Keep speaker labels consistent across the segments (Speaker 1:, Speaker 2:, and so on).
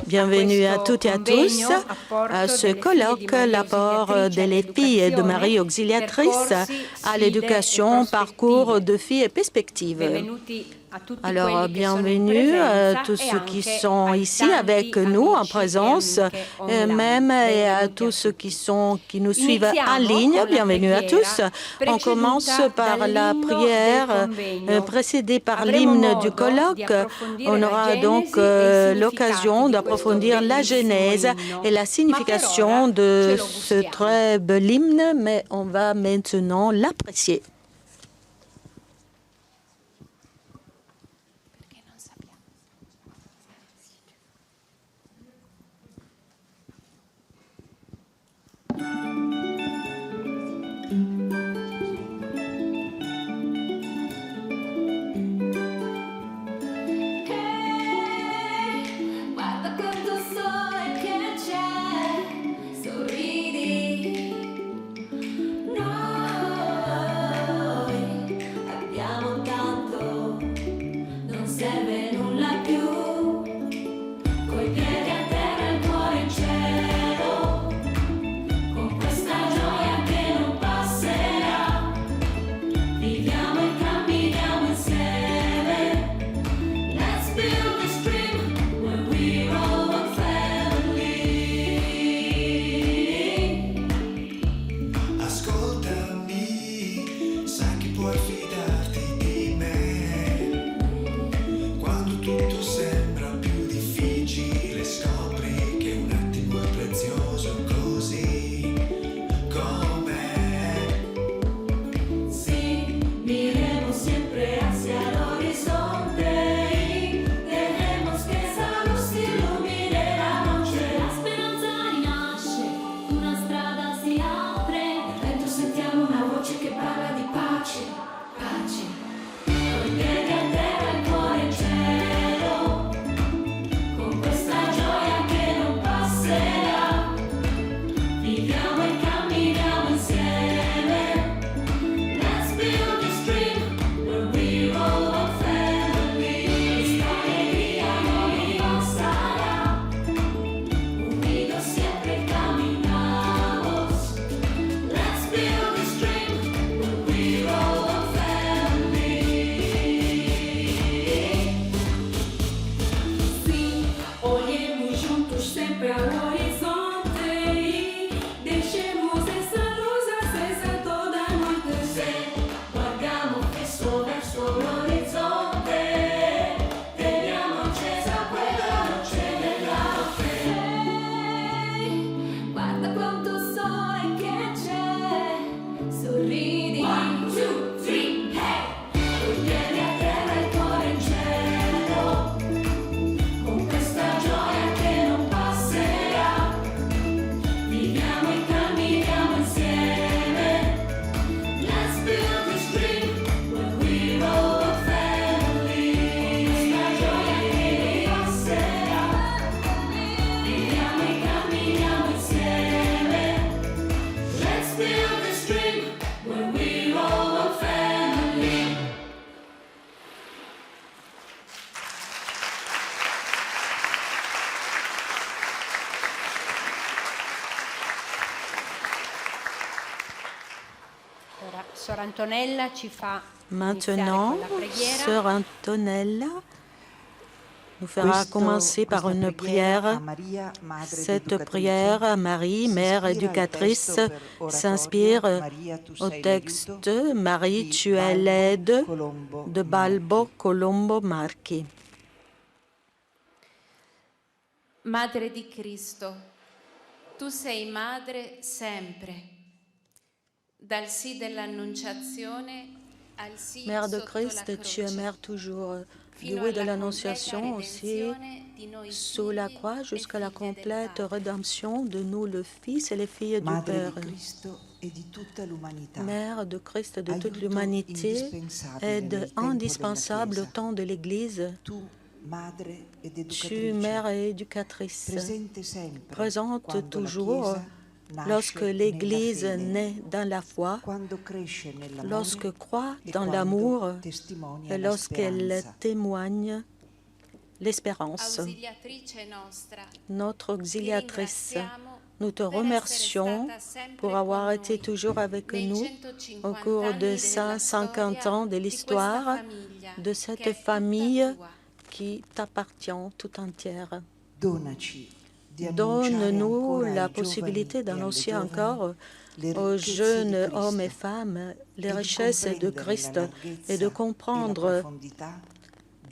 Speaker 1: Bienvenue à toutes et à tous à ce colloque, l'apport des filles de Marie Auxiliatrices à l'éducation, parcours de filles et perspectives. Alors, bienvenue à tous ceux qui sont ici avec nous en présence, même et à tous ceux qui nous suivent en ligne. Bienvenue à tous. On commence par la prière précédée par l'hymne du colloque. On aura donc l'occasion d'approfondir la genèse et la signification de ce très bel hymne, mais on va maintenant l'apprécier. Maintenant, Sœur Antonella nous fera commencer par une prière. Cette prière à Marie, Mère éducatrice, s'inspire au texte « Marie, tu es l'aide » de Balbo Colombo Marchi.
Speaker 2: Madre di Cristo, tu sei madre sempre. Dal sì dell'Annunciazione al sì
Speaker 1: Mère de
Speaker 2: sotto la
Speaker 1: Christ, tu es
Speaker 2: croce,
Speaker 1: mère toujours, du
Speaker 2: fino
Speaker 1: oui de
Speaker 2: alla
Speaker 1: l'Annonciation
Speaker 2: completa
Speaker 1: aussi,
Speaker 2: redenzione di noi
Speaker 1: sous la
Speaker 2: figli
Speaker 1: croix
Speaker 2: e
Speaker 1: jusqu'à la
Speaker 2: figlie del
Speaker 1: complète
Speaker 2: Padre.
Speaker 1: rédemption de nous, le Fils et les filles du
Speaker 3: Madre
Speaker 1: Père.
Speaker 3: di Cristo e di tutta l'umanità.
Speaker 1: Mère de Christ et de toute
Speaker 3: Aiuto
Speaker 1: l'humanité,
Speaker 3: indispensabile
Speaker 1: aide
Speaker 3: nel tempo
Speaker 1: indispensable
Speaker 3: della
Speaker 1: au temps de l'Église.
Speaker 3: Tu, madre ed
Speaker 1: Tu,
Speaker 3: educatrice,
Speaker 1: mère et éducatrice,
Speaker 3: presente sempre
Speaker 1: présente
Speaker 3: quando la
Speaker 1: toujours
Speaker 3: Chiesa
Speaker 1: lorsque l'Église naît dans la foi, lorsque croit dans l'amour et lorsqu'elle témoigne l'espérance. Notre auxiliatrice, nous te remercions pour avoir été toujours avec nous au cours de 150 ans de l'histoire de cette famille qui t'appartient tout entière. Donne-nous la possibilité d'annoncer encore aux jeunes hommes et femmes les richesses de Christ et de comprendre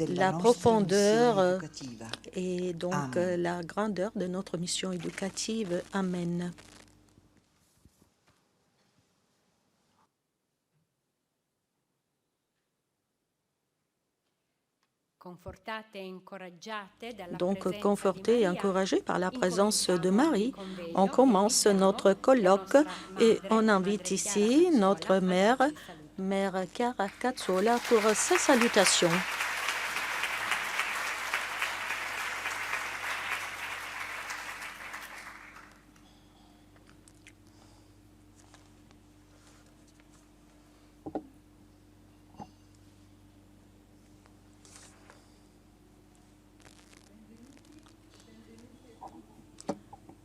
Speaker 1: la profondeur et donc la grandeur de notre mission éducative. Amen. Donc, confortés et encouragés par la présence de Marie, on commence notre colloque et on invite ici notre mère Chiara Cazzola, pour sa salutation.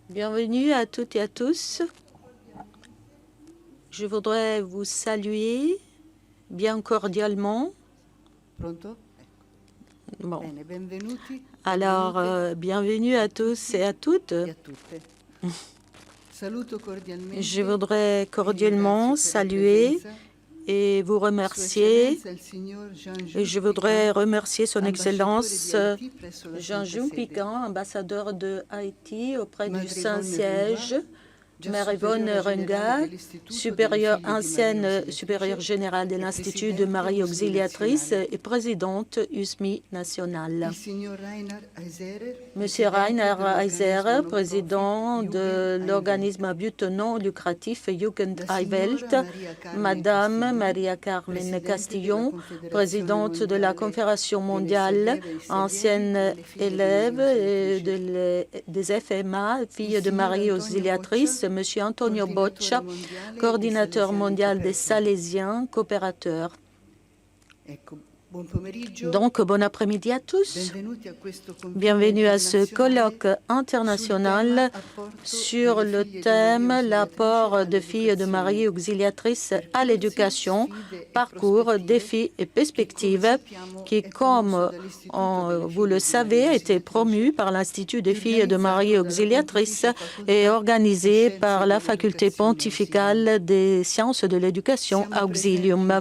Speaker 1: Bienvenue à toutes et à tous. Je voudrais vous saluer bien cordialement. Bon. Alors, bienvenue à tous et à toutes. Je voudrais cordialement saluer et vous remercier. Et je voudrais remercier Son Excellence Jean-Jules Piquant, ambassadeur de Haïti auprès du Saint-Siège, Mère Yvonne Renga, ancienne supérieure générale de l'Institut de Marie Auxiliatrice et présidente USMI nationale. Monsieur Rainer Eiserer, président de l'organisme à but non lucratif Jugend Welt, Madame Maria Carmen Castillon, présidente de la Confédération mondiale, ancienne élève des FMA, fille de Marie Auxiliatrice, Monsieur Antonio Boccia, coordinateur mondial des Salésiens, coopérateur. Donc, bon après-midi à tous. Bienvenue à ce colloque international sur le thème « L'apport de filles de Marie auxiliatrices à l'éducation, parcours, défis et perspectives » qui, comme vous le savez, a été promu par l'Institut des filles de Marie auxiliatrices et organisé par la Faculté pontificale des sciences de l'éducation Auxilium.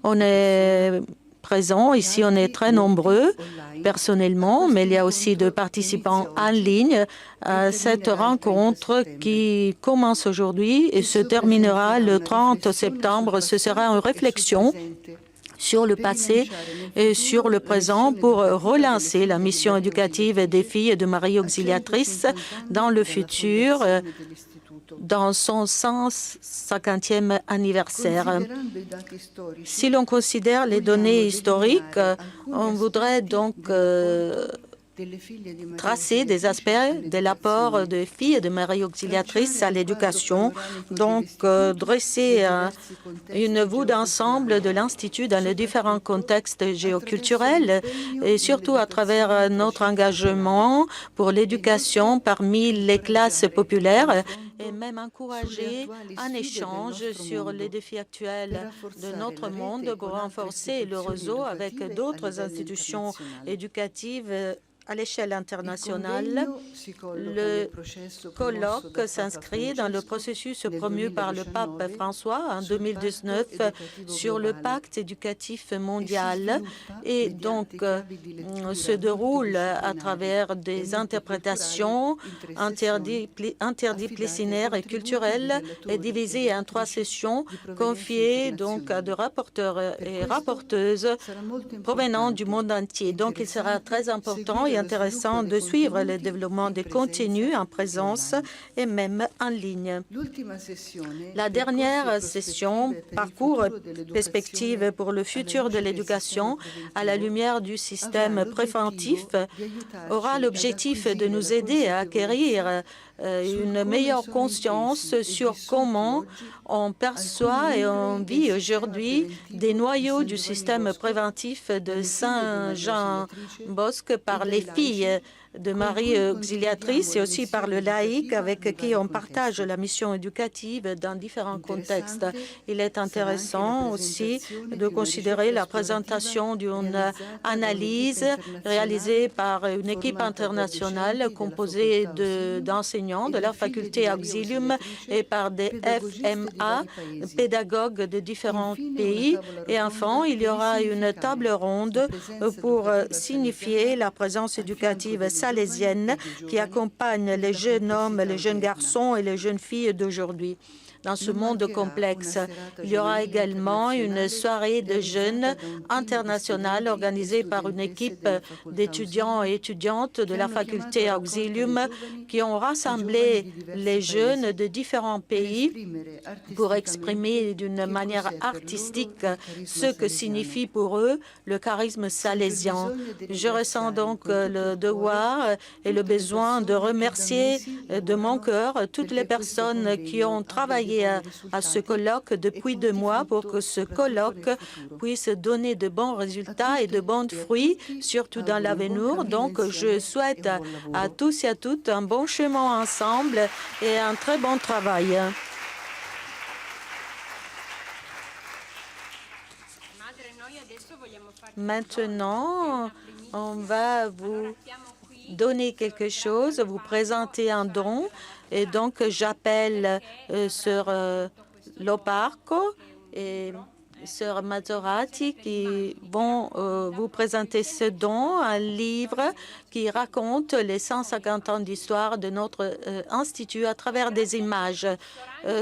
Speaker 1: On est présents. Ici, on est très nombreux personnellement, mais il y a aussi de participants en ligne à cette rencontre qui commence aujourd'hui et se terminera le 30 septembre. Ce sera une réflexion sur le passé et sur le présent pour relancer la mission éducative des filles de Marie Auxiliatrice dans le futur, dans son 150e anniversaire. Si l'on considère les données historiques, on voudrait donc tracer des aspects de l'apport de filles de Marie Auxiliatrice à l'éducation, donc dresser une vue d'ensemble de l'Institut dans les différents contextes géoculturels et surtout à travers notre engagement pour l'éducation parmi les classes populaires et même encourager un échange sur les défis actuels de notre monde pour renforcer le réseau avec d'autres institutions éducatives à l'échelle internationale. Le colloque s'inscrit dans le processus promu par le pape François en 2019 sur le pacte éducatif mondial et donc se déroule à travers des interprétations interdisciplinaires et culturelles et divisées en 3 sessions confiées donc à des rapporteurs et rapporteuses provenant du monde entier. Donc il sera très important et intéressant de suivre le développement des contenus en présence et même en ligne. La dernière session, Parcours, perspectives pour le futur de l'éducation à la lumière du système préventif, aura l'objectif de nous aider à acquérir une meilleure conscience sur comment on perçoit et on vit aujourd'hui des noyaux du système préventif de Saint-Jean-Bosque par les filles de Marie Auxiliatrice et aussi par le laïc avec qui on partage la mission éducative dans différents contextes. Il est intéressant aussi de considérer la présentation d'une analyse réalisée par une équipe internationale composée d'enseignants de la faculté Auxilium et par des FMA, pédagogues de différents pays. Et enfin, il y aura une table ronde pour signifier la présence éducative salésienne qui accompagne les jeunes hommes, les jeunes garçons et les jeunes filles d'aujourd'hui. Dans ce monde complexe, il y aura également une soirée de jeunes internationale organisée par une équipe d'étudiants et étudiantes de la faculté Auxilium qui ont rassemblé les jeunes de différents pays pour exprimer d'une manière artistique ce que signifie pour eux le charisme salésien. Je ressens donc le devoir et le besoin de remercier de mon cœur toutes les personnes qui ont travaillé à ce colloque depuis 2 mois pour que ce colloque puisse donner de bons résultats et de bons fruits, surtout dans l'avenir. Donc, je souhaite à tous et à toutes un bon chemin ensemble et un très bon travail. Maintenant, on va vous donner quelque chose, vous présenter un don. Et donc, j'appelle Sœur Loparco et Sœur Mazzorati qui vont vous présenter ce don, un livre qui raconte les 150 ans d'histoire de notre institut à travers des images.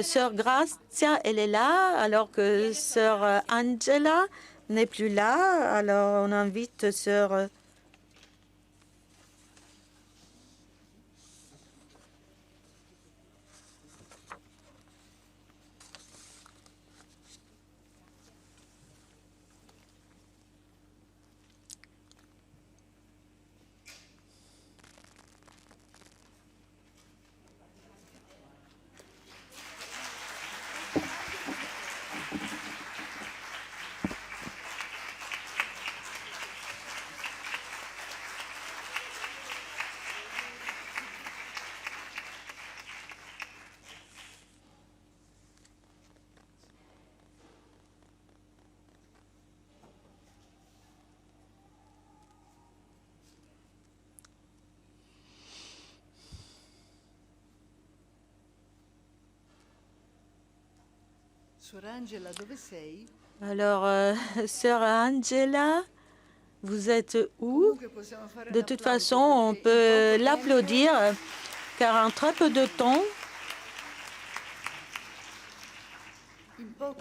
Speaker 1: Sœur Grazia, elle est là, alors que Sœur Angela n'est plus là. Alors, on invite Sœur... Alors, Sœur Angela, vous êtes où? De toute façon, on peut l'applaudir, car en très peu de temps,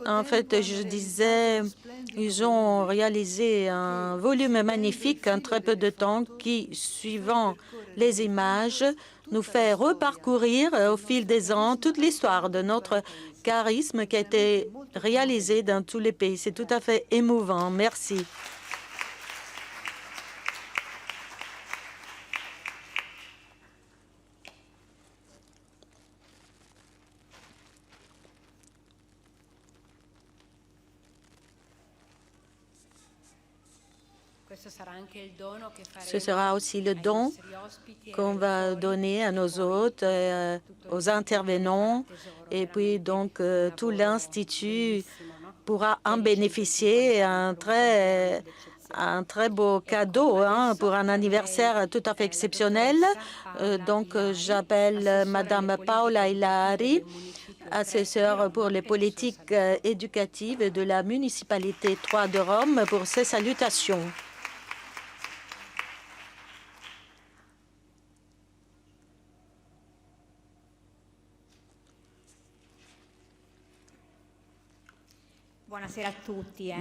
Speaker 1: en fait, je disais, ils ont réalisé un volume magnifique en très peu de temps qui, suivant les images, nous fait reparcourir au fil des ans toute l'histoire de notre charisme qui a été réalisé dans tous les pays. C'est tout à fait émouvant. Merci. Ce sera aussi le don qu'on va donner à nos hôtes, aux intervenants, et puis donc tout l'Institut pourra en bénéficier. Un très beau cadeau pour un anniversaire tout à fait exceptionnel. Donc j'appelle Madame Paola Ilari, assesseure pour les politiques éducatives de la municipalité 3 de Rome, pour ses salutations.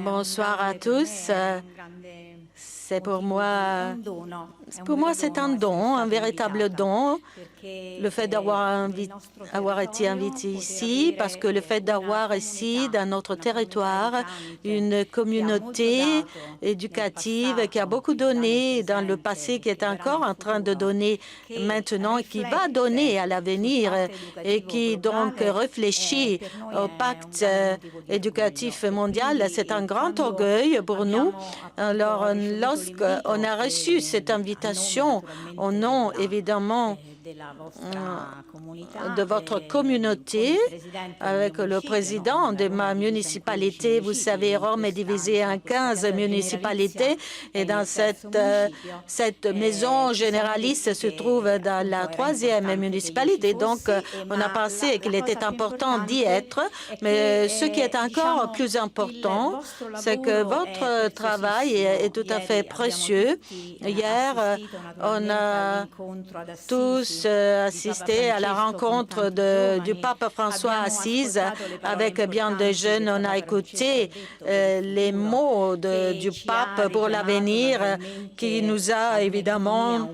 Speaker 1: Bonsoir à tous. Pour moi, c'est un don, un véritable don, le fait d'avoir été invité ici, parce que le fait d'avoir ici, dans notre territoire, une communauté éducative qui a beaucoup donné dans le passé, qui est encore en train de donner maintenant, et qui va donner à l'avenir, et qui donc réfléchit au pacte éducatif mondial, c'est un grand orgueil pour nous. Alors, lorsqu'on a reçu cette invitation au nom, évidemment, de votre communauté, avec le président de ma municipalité. Vous savez, Rome est divisée en 15 municipalités et dans cette maison généraliste se trouve dans la 3e municipalité. Donc, on a pensé qu'il était important d'y être, mais ce qui est encore plus important, c'est que votre travail est tout à fait précieux. Hier, on a tous assisté à la rencontre du pape François Assise avec bien des jeunes. On a écouté les mots du pape pour l'avenir, qui nous a évidemment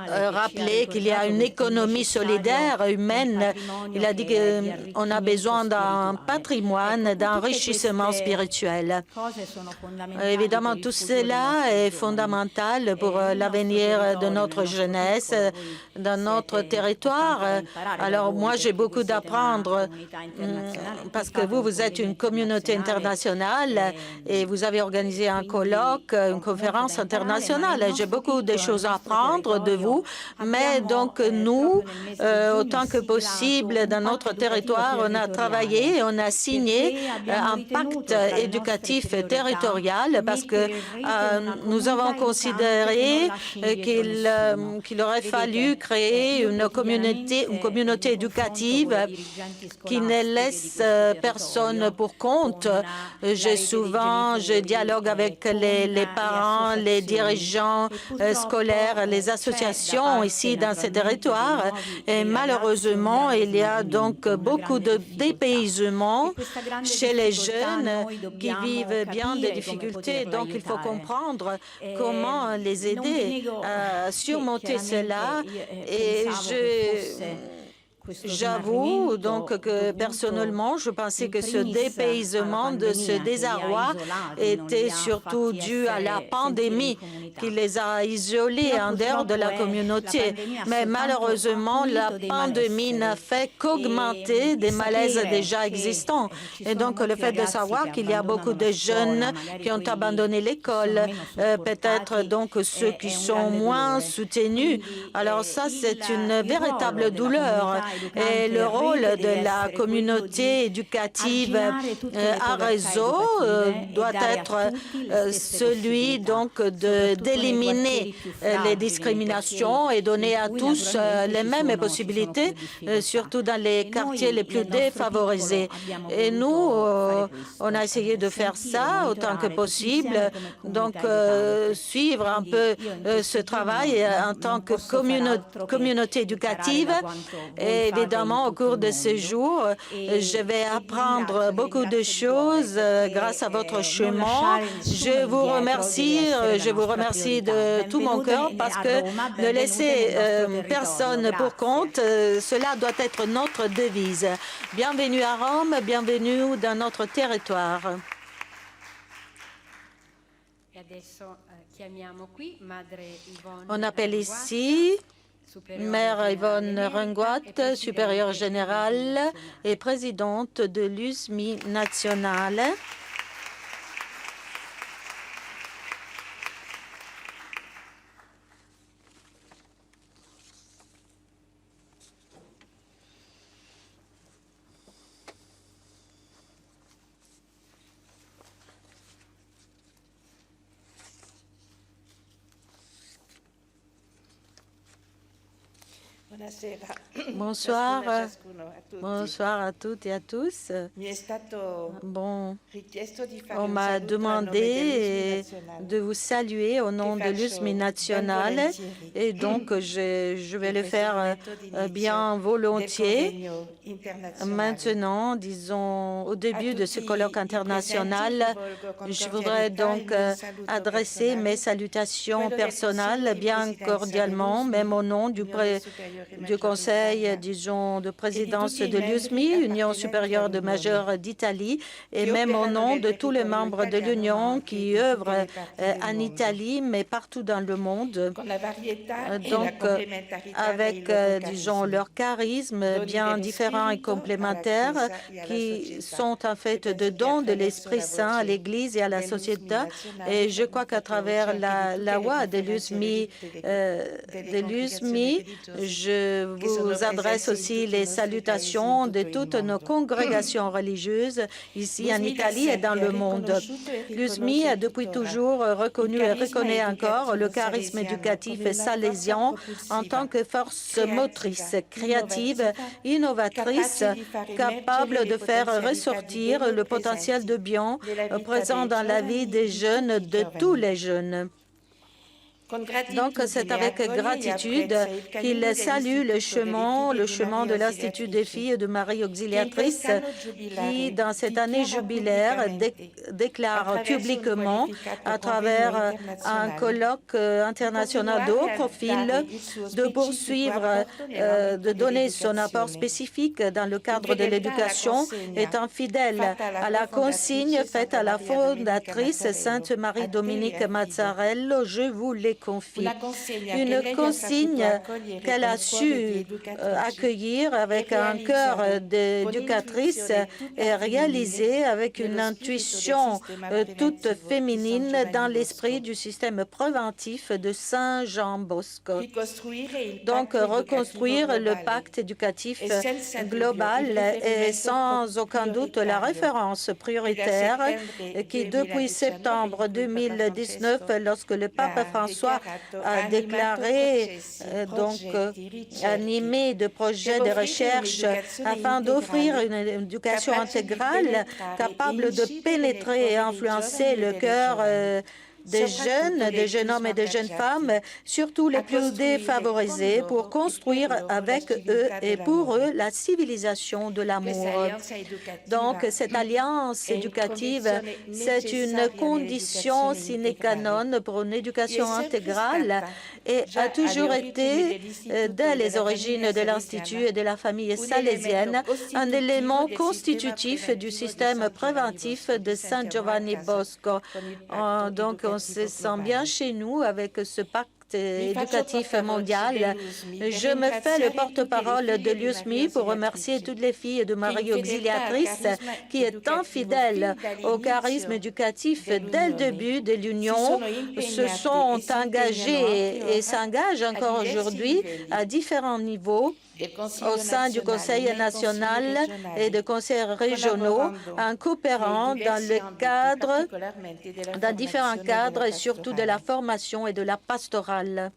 Speaker 1: rappelé qu'il y a une économie solidaire, humaine. Il a dit qu'on a besoin d'un patrimoine, d'enrichissement spirituel. Évidemment, tout cela est fondamental pour l'avenir de notre jeunesse, dans notre territoire. Alors moi, j'ai beaucoup d'apprendre parce que vous êtes une communauté internationale et vous avez organisé un colloque, une conférence internationale. J'ai beaucoup de choses à apprendre de vous, mais donc nous, autant que possible dans notre territoire, on a travaillé, on a signé un pacte éducatif territorial parce que nous avons considéré qu'il aurait fallu créer une communauté éducative qui ne laisse personne pour compte. Je dialogue avec les parents, les dirigeants scolaires, les associations ici dans ces territoires. Et malheureusement, il y a donc beaucoup de dépaysement chez les jeunes qui vivent bien des difficultés. Donc, il faut comprendre comment les aider à surmonter cela. Et j'avoue donc que personnellement, je pensais que ce dépaysement, ce désarroi était surtout dû à la pandémie qui les a isolés en dehors de la communauté. Mais malheureusement, la pandémie n'a fait qu'augmenter des malaises déjà existants. Et donc, le fait de savoir qu'il y a beaucoup de jeunes qui ont abandonné l'école, peut-être donc ceux qui sont moins soutenus, alors ça, c'est une véritable douleur. Et le rôle de la communauté éducative à réseau doit être celui donc d'éliminer les discriminations et donner à tous les mêmes possibilités, surtout dans les quartiers les plus défavorisés. Et nous, on a essayé de faire ça autant que possible, donc suivre un peu ce travail en tant que communauté éducative. Et évidemment, au cours de ce jour, je vais apprendre beaucoup de choses grâce à votre chemin. Je vous remercie de tout mon cœur parce que ne laisser personne pour compte, cela doit être notre devise. Bienvenue à Rome, bienvenue dans notre territoire. On appelle ici Mère Yvonne Rengoat, supérieure générale et présidente de l'USMI nationale. Bonsoir. Bonsoir à toutes et à tous. Bon, on m'a demandé de vous saluer au nom de l'USMI national et donc je vais le faire bien volontiers. Maintenant, disons, au début de ce colloque international, je voudrais donc adresser mes salutations personnelles bien cordialement, même au nom du Conseil, disons, de présidence de l'USMI, Union supérieure de majeurs d'Italie, et même au nom de tous les membres de l'Union qui œuvrent en Italie, mais partout dans le monde. Donc, avec, disons, leur charisme bien différent et complémentaire, qui sont en fait de dons de l'Esprit Saint à l'Église et à la société. Et je crois qu'à travers la voix de l'USMI, je vous adresse aussi les salutations de toutes nos congrégations religieuses ici en Italie et dans le monde. L'USMI a depuis toujours reconnu et reconnaît encore le charisme éducatif salésien en tant que force motrice, créative, innovatrice, capable de faire ressortir le potentiel de bien présent dans la vie des jeunes, de tous les jeunes. Donc, c'est avec gratitude qu'il salue le chemin de l'Institut des filles de Marie Auxiliatrice qui, dans cette année jubilaire, déclare publiquement, à travers un colloque international de haut profil, de poursuivre, de donner son apport spécifique dans le cadre de l'éducation, étant fidèle à la consigne faite à la fondatrice Sainte Marie-Dominique Mazzarello. Je vous les confie. Une consigne qu'elle a su accueillir avec un cœur d'éducatrice et réalisée avec une intuition toute féminine dans l'esprit du système préventif de Saint Jean Bosco. Donc, reconstruire le pacte éducatif global est sans aucun doute la référence prioritaire qui, depuis septembre 2019, lorsque le pape François a déclaré, donc animé de projets de recherche afin d'offrir une éducation intégrale capable de pénétrer et influencer le cœur des jeunes hommes et des jeunes femmes, surtout les plus défavorisés, pour construire avec eux et pour eux la civilisation de l'amour. Donc, cette alliance éducative, c'est une condition sine qua non pour une éducation intégrale et a toujours été, dès les origines de l'Institut et de la famille salésienne, un élément constitutif du système préventif de San Giovanni Bosco. Donc, on se sent bien chez nous avec ce pacte éducatif mondial. Je me fais le porte-parole de l'USMI pour remercier toutes les filles de Marie Auxiliatrice qui, étant fidèles au charisme éducatif dès le début de l'Union, se sont engagées et s'engagent encore aujourd'hui à différents niveaux au sein du Conseil national et des conseils régionaux, en coopérant dans différents cadres et surtout de la formation et de la pastorale.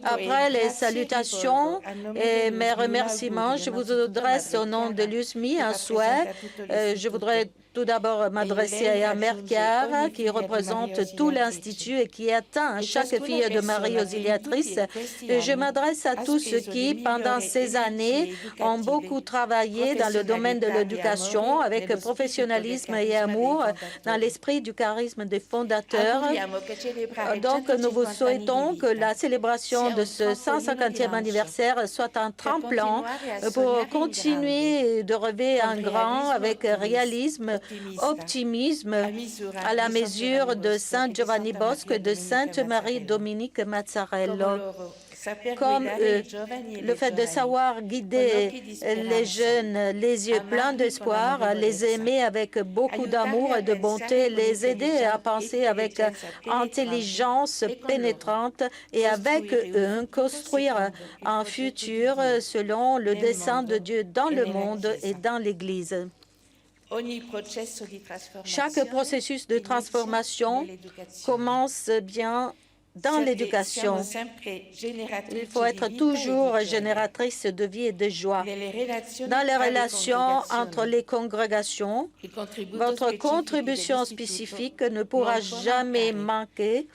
Speaker 1: Après les salutations et mes remerciements, je vous adresse au nom de l'USMI un souhait. Je voudrais tout d'abord m'adresser à Mère Chiara, qui représente tout l'Institut et qui atteint chaque fille de Marie Auxiliatrice. Et je m'adresse à tous ceux qui, pendant ces années, ont beaucoup travaillé dans le domaine de l'éducation avec professionnalisme et amour, dans l'esprit du charisme des fondateurs. Donc, nous vous souhaitons que la célébration de ce 150e anniversaire soit un tremplin pour continuer de rêver en grand avec réalisme, optimisme, à la mesure de Saint Giovanni Bosco et de Sainte Marie-Dominique Mazzarello. Comme le fait de savoir guider les jeunes, les yeux pleins d'espoir, les aimer avec beaucoup d'amour et de bonté, les aider à penser avec intelligence pénétrante et avec eux construire un futur selon le dessein de Dieu dans le monde et dans l'Église. Chaque processus de transformation commence bien dans l'éducation. Il faut être toujours génératrice de vie et de joie. Dans les relations entre les congrégations, votre contribution spécifique ne pourra jamais manquer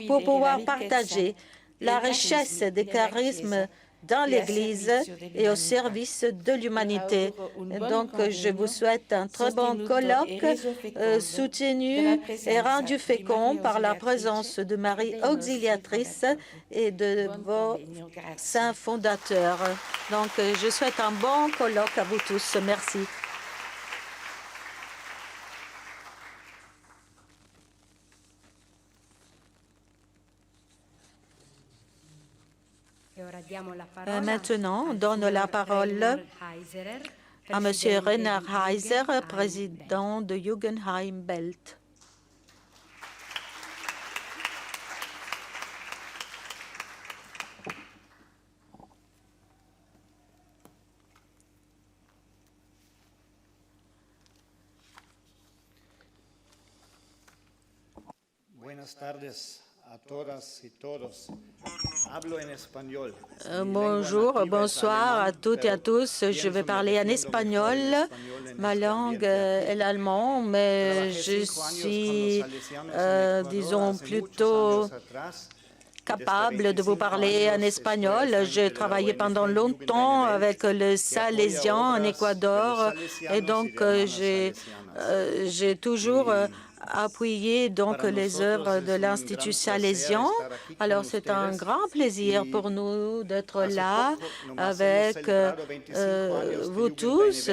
Speaker 1: pour pouvoir partager la richesse des charismes dans l'Église et au service de l'humanité. Donc, je vous souhaite un très bon colloque, soutenu et rendu fécond par la présence de Marie Auxiliatrice et de vos saints fondateurs. Donc, je souhaite un bon colloque à vous tous. Merci. Maintenant, on donne la parole à M. Rainer Heiser, président de Guggenheim Belt.
Speaker 4: Buenas tardes a todas y todos. Hablo en español.
Speaker 1: Bonjour, bonsoir à toutes et à tous. Je vais parler en espagnol. Ma langue est l'allemand, mais je suis, disons, plutôt capable de vous parler en espagnol. J'ai travaillé pendant longtemps avec le Salésien en Équateur et donc j'ai toujours appuyer donc les œuvres de l'Institut salésien. Alors c'est un grand plaisir pour nous d'être là avec vous tous.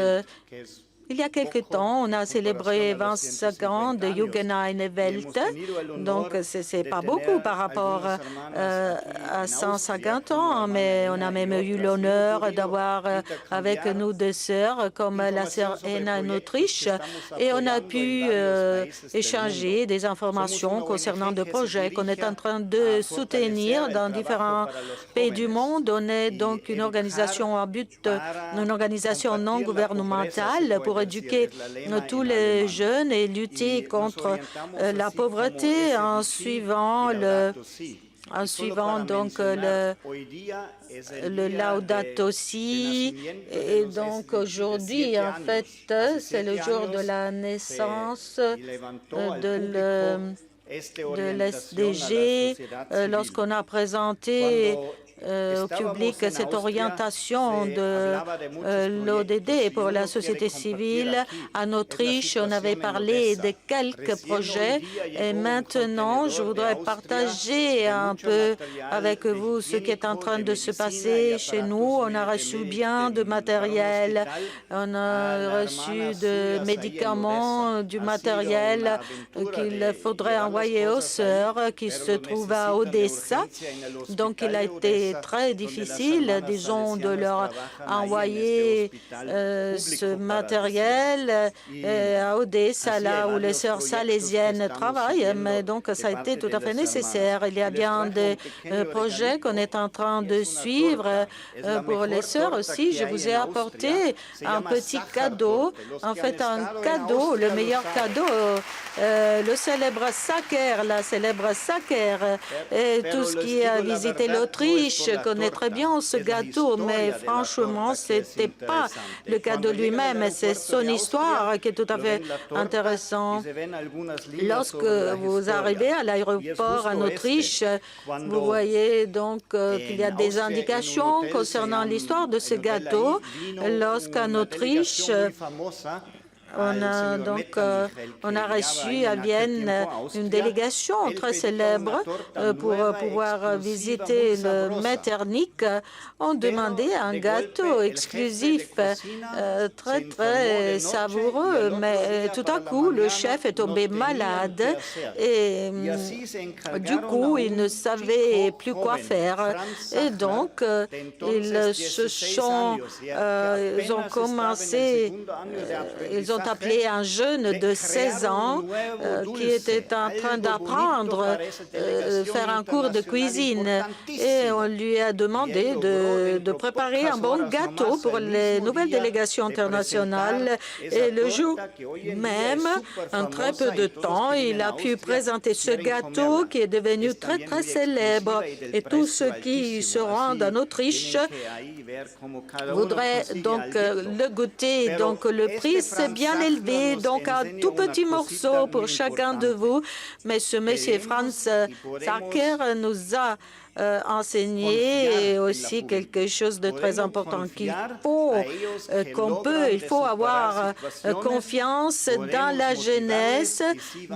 Speaker 1: Il y a quelque temps, on a célébré 25 ans de Guggenheim Welt, donc c'est pas beaucoup par rapport à 150 ans, mais on a même eu l'honneur d'avoir avec nous deux sœurs comme la sœur Anna en Autriche, et on a pu échanger des informations concernant des projets qu'on est en train de soutenir dans différents pays du monde. On est donc une organisation à but, une organisation non gouvernementale pour éduquer tous les jeunes et lutter contre la pauvreté en suivant donc le Laudato Si. Et donc aujourd'hui, en fait, c'est le jour de la naissance de l'SDG, lorsqu'on a présenté au public cette orientation de l'ODD pour la société civile. En Autriche, on avait parlé de quelques projets et maintenant, je voudrais partager un peu avec vous ce qui est en train de se passer chez nous. On a reçu bien de matériel, on a reçu de médicaments, du matériel qu'il faudrait envoyer aux sœurs qui se trouvent à Odessa. Donc, il a été très difficile, disons, de leur envoyer ce matériel à Odessa, là où les sœurs salésiennes travaillent, mais donc ça a été tout à fait nécessaire. Il y a bien des projets qu'on est en train de suivre pour les sœurs aussi. Je vous ai apporté un petit cadeau, en fait un cadeau, le meilleur cadeau, le célèbre Sacher, la célèbre Sacher, et tout ce qui a visité l'Autriche connaît très bien ce gâteau, mais franchement, c'était pas le cadeau lui-même, c'est son histoire qui est tout à fait intéressante. Lorsque vous arrivez à l'aéroport en Autriche, vous voyez donc qu'il y a des indications concernant l'histoire de ce gâteau. Lorsqu'en Autriche, on a reçu à Vienne une délégation très célèbre pour pouvoir visiter le Metternich. On demandait un gâteau exclusif, très, très savoureux, mais tout à coup, le chef est tombé malade et du coup, il ne savait plus quoi faire. Et donc, ils ont ont appelé un jeune de 16 ans qui était en train d'apprendre, faire un cours de cuisine. Et on lui a demandé de préparer un bon gâteau pour les nouvelles délégations internationales. Et le jour même, en très peu de temps, il a pu présenter ce gâteau qui est devenu très, très célèbre. Et tous ceux qui se rendent en Autriche voudraient donc le goûter. Donc le prix s'est bien élevé, donc un tout petit morceau pour chacun de vous. Mais ce monsieur Franz Zacher nous a enseigner aussi quelque chose de très important qu'il faut, il faut avoir confiance dans la jeunesse,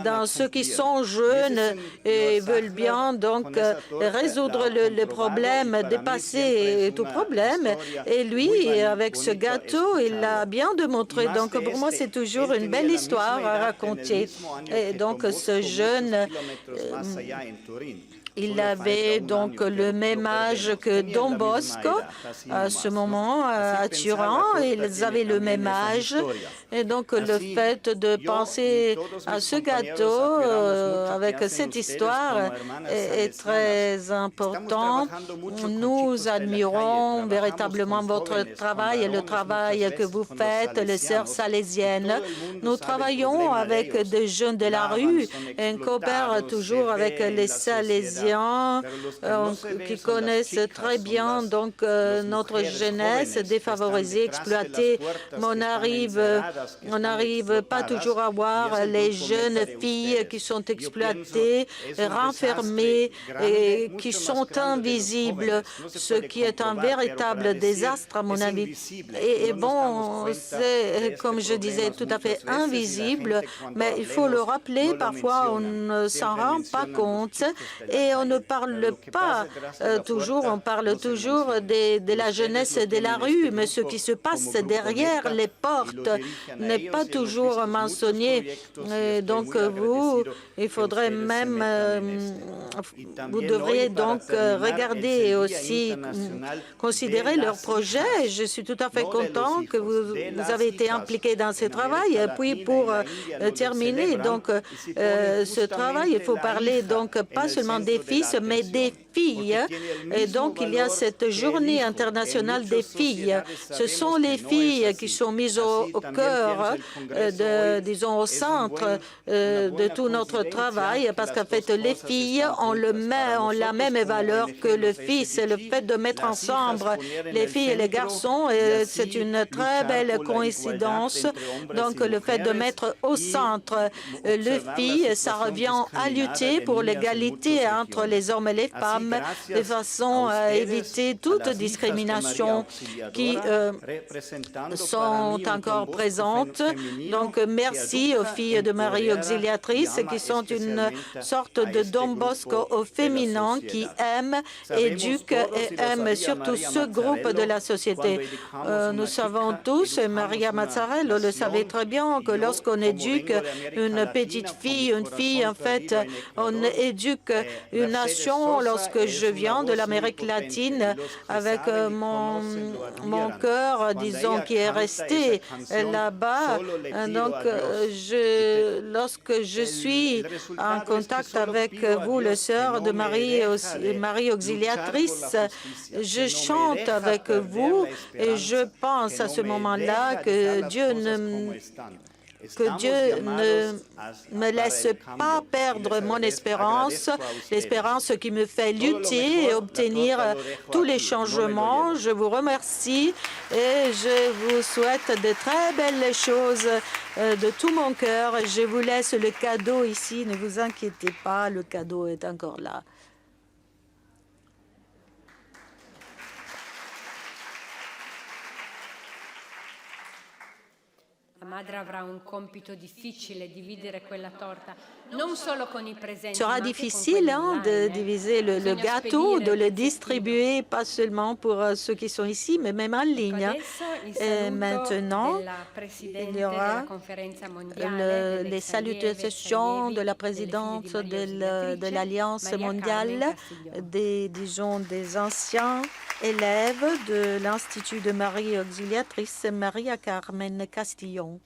Speaker 1: dans ceux qui sont jeunes et veulent bien donc résoudre le problème, dépasser tout problème. Et lui, avec ce gâteau, il l'a bien démontré. Donc pour moi, c'est toujours une belle histoire à raconter. Et donc ce jeune il avait donc le même âge que Don Bosco à ce moment à Turin. Ils avaient le même âge. Et donc le fait de penser à ce gâteau avec cette histoire est très important. Nous admirons véritablement votre travail et le travail que vous faites, les sœurs salésiennes. Nous travaillons avec des jeunes de la rue et on coopère toujours avec les Salésiens qui connaissent très bien donc notre jeunesse défavorisée, exploitée. Mais on n'arrive pas toujours à voir les jeunes filles qui sont exploitées, renfermées et qui sont invisibles, ce qui est un véritable désastre à mon avis. Et bon, c'est, comme je disais, tout à fait invisible, mais il faut le rappeler, parfois on ne s'en rend pas compte et on ne parle pas toujours, on parle toujours de la jeunesse de la rue, mais ce qui se passe derrière les portes n'est pas toujours mentionné. Donc il faudrait même, vous devriez donc regarder aussi, considérer leur projet. Je suis tout à fait content que vous avez été impliqué dans ce travail. Et puis pour terminer, donc ce travail, il faut parler donc pas seulement des fils, mais des filles. Et donc, il y a cette journée internationale des filles. Ce sont les filles qui sont mises au cœur, disons, au centre de tout notre travail, parce qu'en fait, les filles ont la même valeur que le fils. Et le fait de mettre ensemble les filles et les garçons, c'est une très belle coïncidence. Donc, le fait de mettre au centre les filles, ça revient à lutter pour l'égalité entre les hommes et les femmes, de façon à éviter toute discrimination qui sont encore présentes. Donc, merci aux filles de Marie Auxiliatrice qui sont une sorte de Don Bosco au féminin qui aiment, éduquent et aiment surtout ce groupe de la société. Nous savons tous, et Maria Mazzarello le savait très bien, que lorsqu'on éduque une petite fille, une fille, en fait, on éduque une nation. Lorsque je viens de l'Amérique latine, avec mon cœur, disons, qui est resté là-bas, donc lorsque je suis en contact avec vous, les sœurs de Marie Auxiliatrice, je chante avec vous et je pense à ce moment-là que Dieu ne me laisse pas perdre mon espérance, l'espérance qui me fait lutter et obtenir tous les changements. Je vous remercie et je vous souhaite de très belles choses de tout mon cœur. Je vous laisse le cadeau ici, ne vous inquiétez pas, le cadeau est encore là. Sera difficile de diviser le gâteau, de le distribuer, pas seulement pour ceux qui sont ici, mais même en ligne. Et maintenant, il y aura les salutations de la présidente de l'Alliance mondiale, disons, des anciens élèves de l'Institut de Marie Auxiliatrice, Maria Carmen Castillon.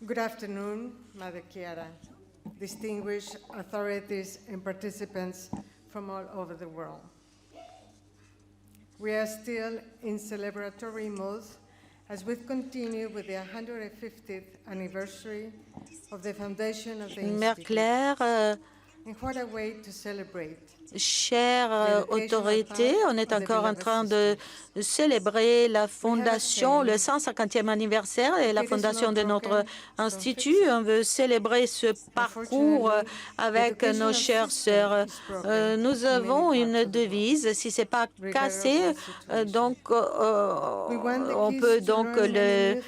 Speaker 5: Good afternoon, Mother Chiara, distinguished authorities and participants from all over the world. We are still in celebratory mode as we continue with the 150th anniversary of the foundation of the
Speaker 1: Mère
Speaker 5: Institute.
Speaker 1: Claire,
Speaker 5: And what a way to celebrate.
Speaker 1: chère autorité, on est encore en train de célébrer la fondation, le 150e anniversaire et la fondation de notre institut. On veut célébrer ce parcours avec nos chères sœurs. Nous avons une devise, si ce n'est pas cassé, donc on peut donc le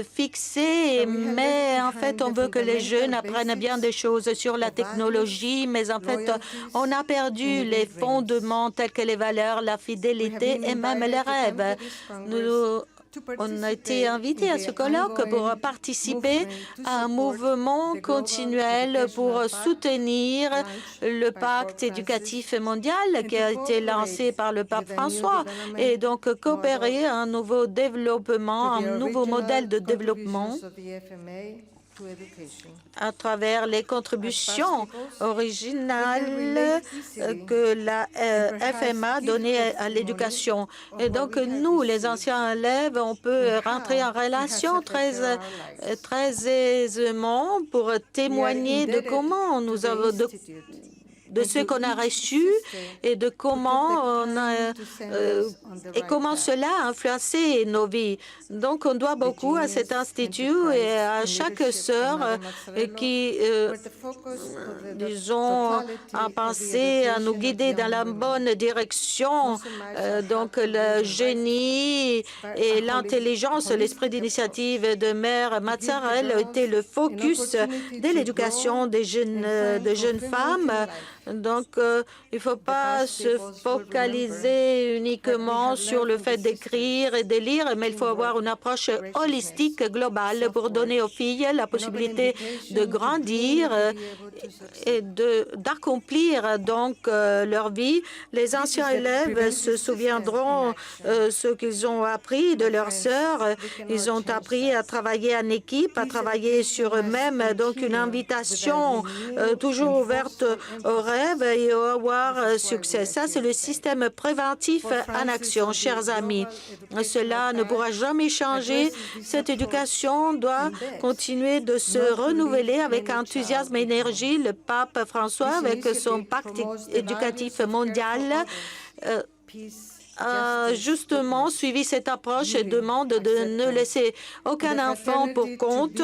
Speaker 1: fixer, mais en fait, on veut que les jeunes apprennent bien des choses sur la technologie, mais en fait, on a perdu les fondements tels que les valeurs, la fidélité et même les rêves. On a été invités à ce colloque pour participer à un mouvement continuel pour soutenir le pacte éducatif mondial qui a été lancé par le pape François et donc coopérer à un nouveau développement, un nouveau modèle de développement à travers les contributions originales que la FMA donnait à l'éducation. Et donc, nous, les anciens élèves, on peut rentrer en relation très aisément pour témoigner de comment nous avons de ce qu'on a reçu et de comment comment cela a influencé nos vies. Donc, on doit beaucoup à cet institut et à chaque sœur qui, disons, a pensé à nous guider dans la bonne direction. Donc, le génie et l'intelligence, l'esprit d'initiative de Mère Mazzarel était le focus de l'éducation des jeunes femmes. Donc, il ne faut pas se focaliser uniquement sur le fait d'écrire et de lire, mais il faut avoir une approche holistique, globale, pour donner aux filles la possibilité de grandir et d'accomplir donc leur vie. Les anciens élèves se souviendront ce qu'ils ont appris de leurs sœurs. Ils ont appris à travailler en équipe, à travailler sur eux-mêmes. Donc, une invitation toujours ouverte aux rêves et avoir succès. Ça, c'est le système préventif en action, chers amis. Cela ne pourra jamais changer. Cette éducation doit continuer de se renouveler avec enthousiasme et énergie. Le pape François, avec son pacte éducatif mondial, a justement suivi cette approche et demande de ne laisser aucun enfant pour compte.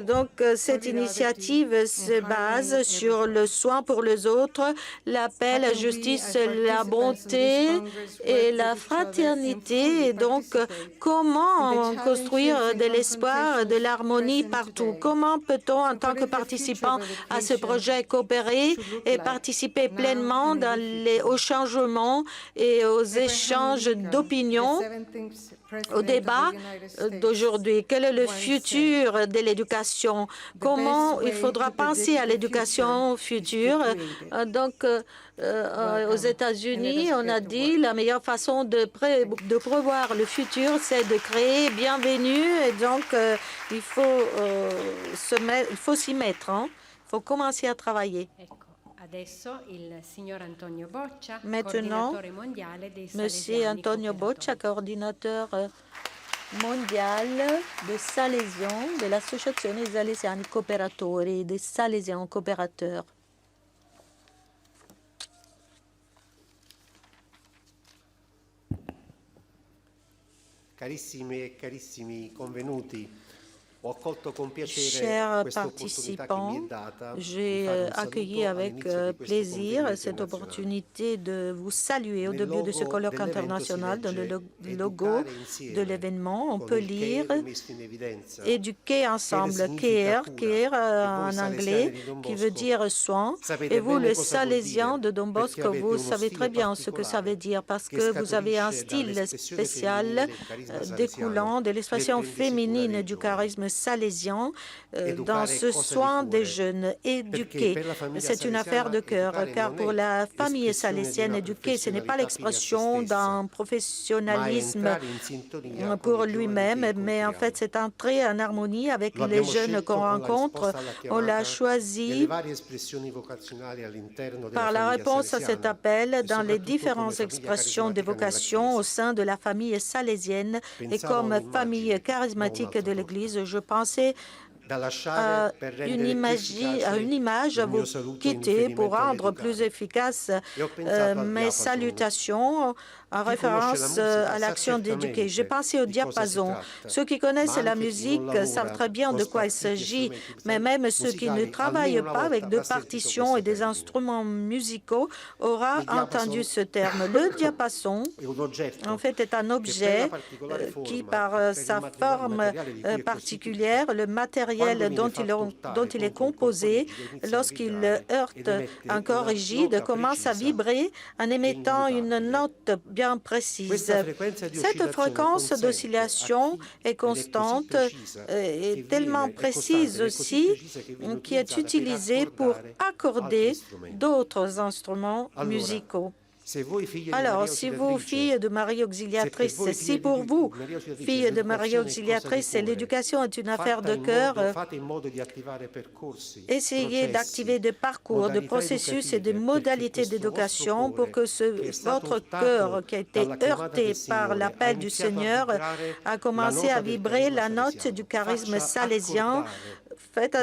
Speaker 1: Donc, cette initiative se base sur le soin pour les autres, l'appel à la justice, la bonté et la fraternité. Et donc, comment construire de l'espoir, de l'harmonie partout? Comment peut-on, en tant que participant à ce projet, coopérer et participer pleinement au changement et aux échanges d'opinions, au débat d'aujourd'hui? Quel est le futur de l'éducation? Comment il faudra penser à l'éducation future? Donc, aux États-Unis, on a dit la meilleure façon de prévoir le futur, c'est de créer bienvenue. Et donc, il faut s'y mettre. Il faut commencer à travailler. Maintenant, Monsieur Antonio Boccia, coordinateur mondial de Salesian, de l'Associazione Salesiani Cooperatori, des Salesiens coopérateurs.
Speaker 6: Carissime e carissimi convenuti,
Speaker 1: Chers participants, j'ai accueilli avec plaisir cette opportunité de vous saluer au début de ce colloque international. Dans le logo de l'événement, on peut lire « Éduquer ensemble », care en anglais, qui veut dire « soin ». Et vous, les Salésiens de Don Bosco, vous savez très bien ce que ça veut dire parce que vous avez un style spécial découlant de l'expression féminine du charisme charisme salésien dans ce soin des jeunes. Éduquer, c'est une affaire de cœur, car pour la famille salésienne, éduquer, ce n'est pas l'expression d'un professionnalisme pour lui-même, mais en fait, c'est entrer en harmonie avec les jeunes qu'on rencontre. On l'a choisi par la réponse à cet appel dans les différentes expressions de vocation au sein de la famille salésienne et comme famille charismatique de l'Église. Je pensais à une image à vous quitter pour rendre plus efficace mes salutations en référence à l'action d'éduquer. J'ai pensé au diapason. Ceux qui connaissent la musique savent très bien de quoi il s'agit, mais même ceux qui ne travaillent pas avec de partitions et des instruments musicaux auront entendu ce terme. Le diapason, en fait, est un objet qui, par sa forme particulière, le matériel dont il est composé, lorsqu'il heurte un corps rigide, commence à vibrer en émettant une note bien précise. Cette fréquence d'oscillation est constante et tellement précise aussi qui est utilisée pour accorder d'autres instruments musicaux. Alors, si vous, filles de Marie Auxiliatrice, si pour vous, filles de Marie Auxiliatrice, l'éducation est une affaire de cœur, essayez d'activer des parcours, des processus et des modalités d'éducation pour que votre cœur, qui a été heurté par l'appel du Seigneur, a commencé à vibrer la note du charisme salésien. Faites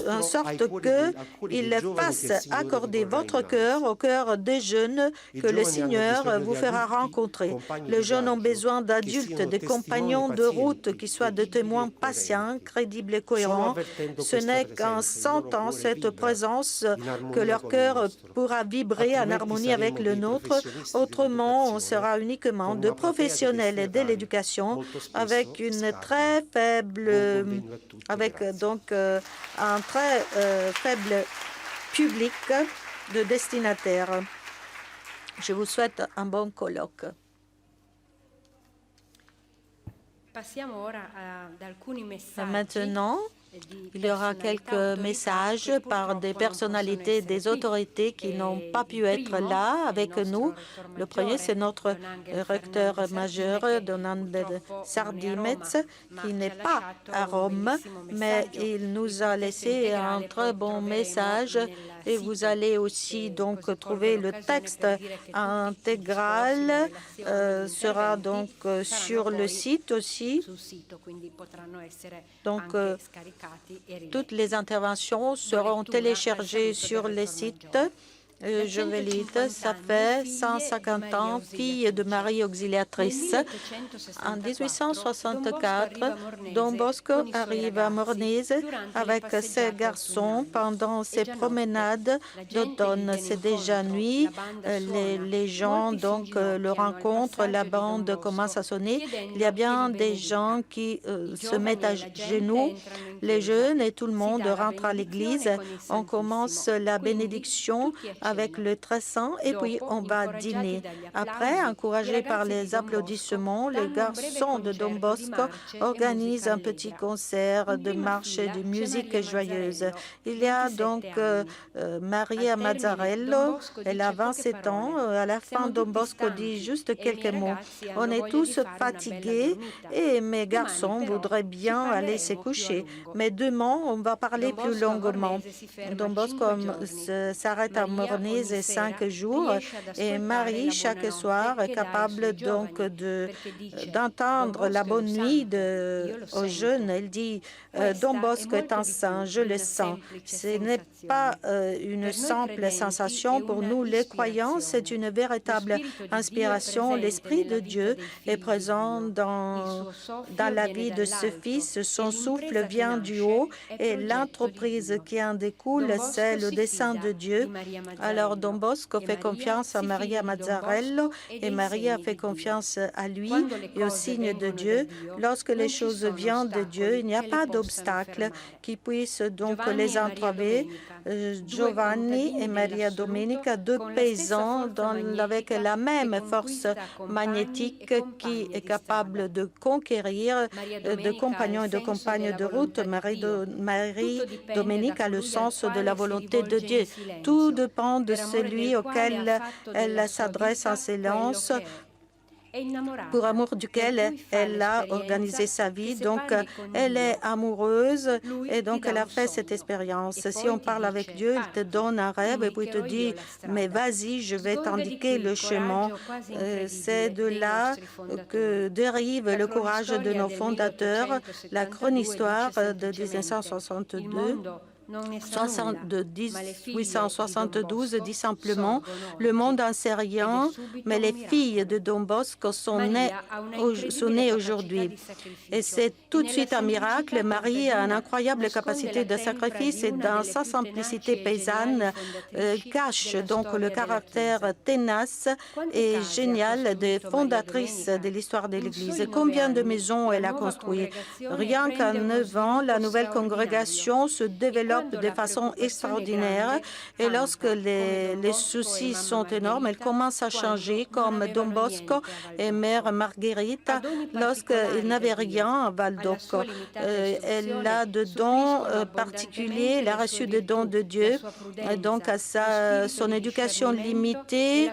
Speaker 1: en sorte qu'il fasse accorder votre cœur au cœur des jeunes que le Seigneur vous fera rencontrer. Les jeunes ont besoin d'adultes, de compagnons de route qui soient des témoins patients, crédibles et cohérents. Ce n'est qu'en sentant cette présence que leur cœur pourra vibrer en harmonie avec le nôtre. Autrement, on sera uniquement de professionnels de l'éducation avec une très faible, un très faible public de destinataires. Je vous souhaite un bon colloque. Maintenant, il y aura quelques messages par des personnalités, des autorités qui n'ont pas pu être là avec nous. Le premier, c'est notre recteur majeur, Donald Sardimets, qui n'est pas à Rome, mais il nous a laissé un très bon message. Et vous allez aussi donc trouver le texte intégral, sera donc sur le site aussi. Donc, toutes les interventions seront téléchargées sur le site. Je vais lire, ça fait 150 ans, fille de Marie Auxiliatrice. En 1864, Don Bosco arrive à Mornise avec ses garçons pendant ses promenades d'automne. C'est déjà nuit, les gens donc le rencontrent, la bande commence à sonner. Il y a bien des gens qui se mettent à genoux, les jeunes et tout le monde rentre à l'église. On commence la bénédiction avec le très saint et puis on va dîner. Après, encouragés par les applaudissements, les garçons de Don Bosco organisent un petit concert de marche et de musique joyeuse. Il y a donc Maria Mazzarello, elle a 27 ans. À la fin, Don Bosco dit juste quelques mots. On est tous fatigués et mes garçons voudraient bien aller se coucher. Mais demain, on va parler plus longuement. Don Bosco s'arrête à Mornise 5 jours et Marie, chaque soir, est capable donc d'entendre la bonne nuit aux jeunes. Elle dit Don Bosco est un saint, je le sens. Ce n'est pas une simple sensation pour nous les croyants, c'est une véritable inspiration. L'Esprit de Dieu est présent dans la vie de ce fils. Son souffle vient du haut et l'entreprise qui en découle, c'est le dessein de Dieu Alors Don Bosco fait confiance à Maria Mazzarello et Maria fait confiance à lui et au signe de Dieu. Lorsque les choses viennent de Dieu, il n'y a pas d'obstacle qui puisse donc les entraver. Giovanni et Maria Domenica, deux paysans avec la même force magnétique qui est capable de conquérir de compagnons et de compagnes de route. Marie Dominique a le sens de la volonté de Dieu. Tout dépend de celui auquel elle s'adresse en silence, pour amour duquel elle a organisé sa vie. Donc, elle est amoureuse et donc elle a fait cette expérience. Si on parle avec Dieu, il te donne un rêve et puis il te dit « mais vas-y, je vais t'indiquer le chemin ». C'est de là que dérive le courage de nos fondateurs. La chronistoire de 1962 de 1872 dit simplement « Le monde n'en sait rien, mais les filles de Don Bosco sont nées aujourd'hui ». Et c'est tout de suite un miracle. Marie a une incroyable capacité de sacrifice et dans sa simplicité paysanne cache donc le caractère ténace et génial des fondatrices de l'histoire de l'Église. Combien de maisons elle a construites? Rien qu'en 9 ans, la nouvelle congrégation se développe de façon extraordinaire et lorsque les soucis sont énormes, elle commence à changer comme Don Bosco et Mère Marguerite lorsqu'il n'avait rien à Valdocco. Elle a de dons particuliers, elle a reçu des dons de Dieu, donc son éducation limitée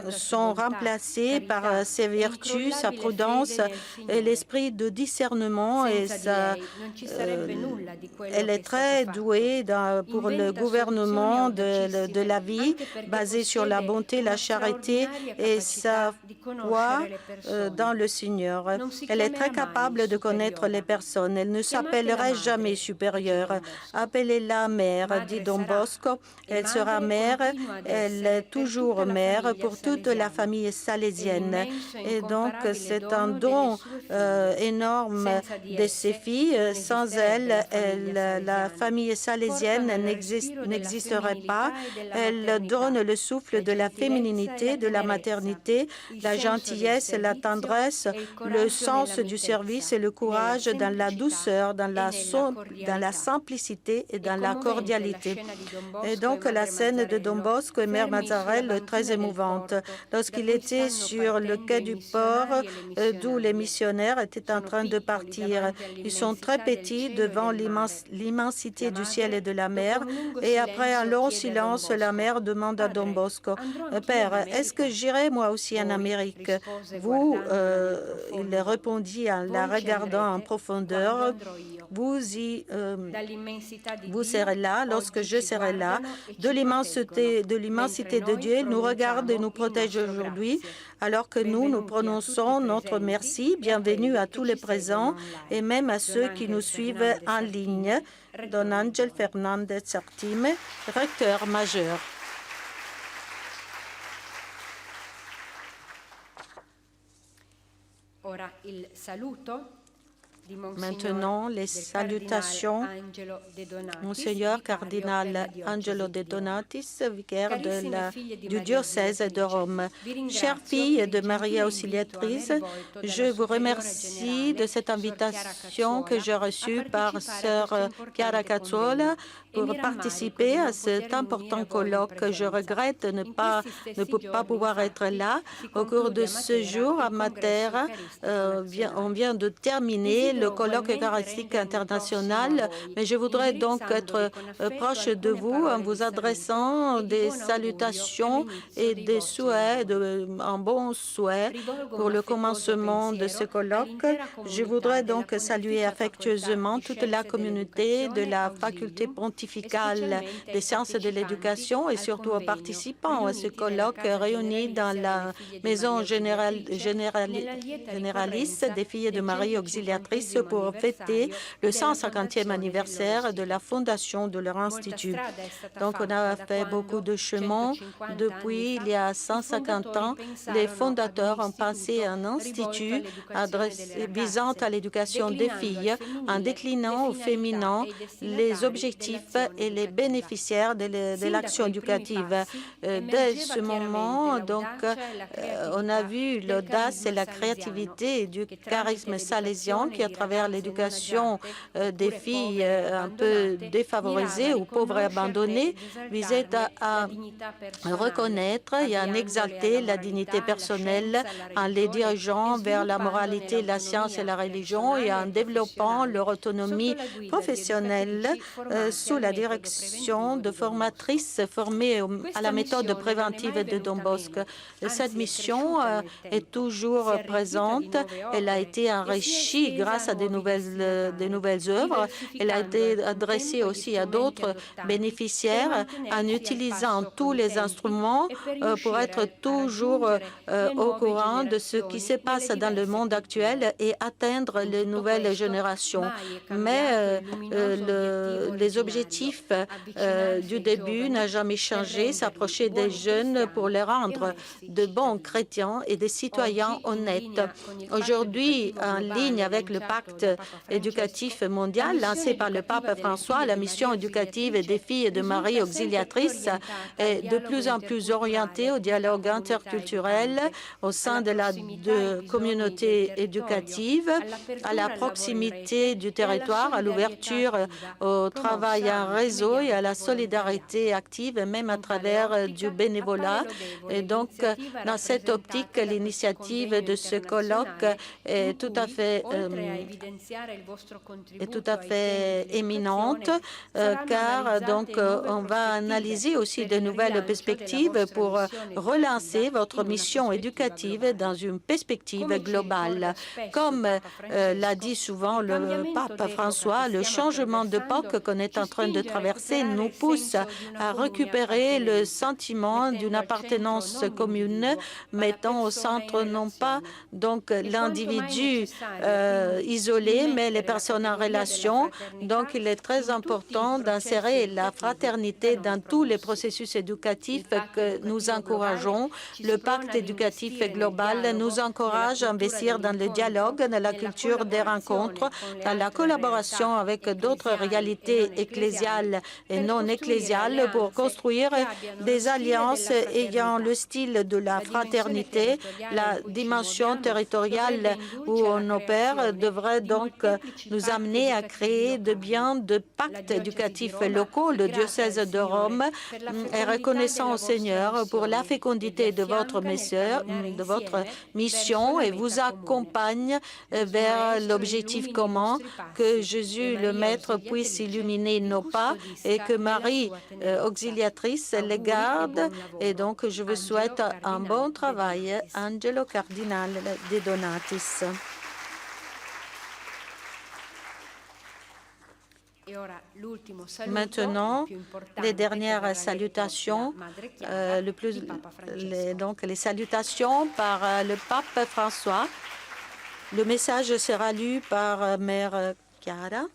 Speaker 1: sont remplacées par ses vertus, sa prudence et l'esprit de discernement et elle est très douée pour le gouvernement de la vie, basé sur la bonté, la charité et sa foi dans le Seigneur. Elle est très capable de connaître les personnes. Elle ne s'appellerait jamais supérieure. Appelez-la mère, dit Don Bosco. Elle sera mère. Elle est toujours mère pour toute la famille salésienne. Et donc, c'est un don énorme de ses filles. Sans elle, la famille salésienne n'existerait pas. Elle donne le souffle de la féminité, de la maternité, la gentillesse, la tendresse, le sens du service et le courage dans la douceur, dans la simplicité et dans la cordialité. Et donc, la scène de Don Bosco et Mère Mazzarello est très émouvante. Lorsqu'il était sur le quai du port, d'où les missionnaires étaient en train de partir, ils sont très petits devant l'immensité du ciel et de la mer. Et après un long silence, la mère demande à Don Bosco, « Père, est-ce que j'irai moi aussi en Amérique ?» Il répondit en la regardant en profondeur, « Vous serez là lorsque je serai là. De l'immensité de Dieu, il nous regarde et nous protège aujourd'hui. Alors que nous prononçons notre merci, bienvenue à tous les présents et même à ceux qui nous suivent en ligne. » Don Angel Fernandez Sartime, recteur majeur. Maintenant, les salutations. Monseigneur cardinal Angelo De Donatis, vicaire du diocèse de Rome. Chère fille de Maria Auxiliatrice, je vous remercie de cette invitation que j'ai reçue par sœur Chiara Cazzuola pour participer à cet important colloque. Je regrette de ne pas pouvoir être là. Au cours de ce jour, à Matera, on vient de terminer le colloque eucharistique international, mais je voudrais donc être proche de vous en vous adressant des salutations et des souhaits, un bon souhait pour le commencement de ce colloque. Je voudrais donc saluer affectueusement toute la communauté de la faculté pontificale des sciences de l'éducation et surtout aux participants à ce colloque réunis dans la maison généraliste des filles de Marie Auxiliatrice Suisse pour fêter le 150e anniversaire de la fondation de leur institut. Donc, on a fait beaucoup de chemin. Depuis il y a 150 ans, les fondateurs ont pensé à un institut visant à l'éducation des filles en déclinant au féminin les objectifs et les bénéficiaires de l'action éducative. Dès ce moment, donc, on a vu l'audace et la créativité du charisme salésien qui, à travers l'éducation des filles un peu défavorisées ou pauvres et abandonnées, visait à reconnaître et à exalter la dignité personnelle en les dirigeant vers la moralité, la science et la religion et en développant leur autonomie professionnelle sous la direction de formatrices formées à la méthode préventive de Don Bosco. Cette mission est toujours présente. Elle a été enrichie grâce à de nouvelles œuvres. Elle a été adressée aussi à d'autres bénéficiaires en utilisant tous les instruments pour être toujours au courant de ce qui se passe dans le monde actuel et atteindre les nouvelles générations. Mais les objectifs du début n'ont jamais changé, s'approcher des jeunes pour les rendre de bons chrétiens et des citoyens honnêtes. Aujourd'hui, en ligne avec le pacte éducatif mondial lancé par le pape François, la mission éducative des filles de Marie auxiliatrice est de plus en plus orientée au dialogue interculturel au sein de la communauté éducative, à la proximité du territoire, à l'ouverture au travail en réseau et à la solidarité active, même à travers du bénévolat. Et donc, dans cette optique, l'initiative de ce colloque est tout à fait éminente, car donc on va analyser aussi de nouvelles perspectives pour relancer votre mission éducative dans une perspective globale. Comme l'a dit souvent le pape François, le changement d'époque qu'on est en train de traverser nous pousse à récupérer le sentiment d'une appartenance commune, mettant au centre non pas donc l'individu isolé, mais les personnes en relation. Donc, il est très important d'insérer la fraternité dans tous les processus éducatifs que nous encourageons. Le pacte éducatif global nous encourage à investir dans le dialogue, dans la culture des rencontres, dans la collaboration avec d'autres réalités ecclésiales et non ecclésiales pour construire des alliances ayant le style de la fraternité. La dimension territoriale où on opère devrait donc nous amener à créer de pactes éducatifs locaux. Le diocèse de Rome est reconnaissant au Seigneur pour la fécondité de votre mission et vous accompagne vers l'objectif commun, que Jésus le Maître puisse illuminer nos pas et que Marie auxiliatrice les garde. Et donc, je vous souhaite un bon travail. Angelo Cardinale de Donatis. Maintenant, les dernières salutations, les salutations par le pape François. Le message sera lu par Mère Chiara.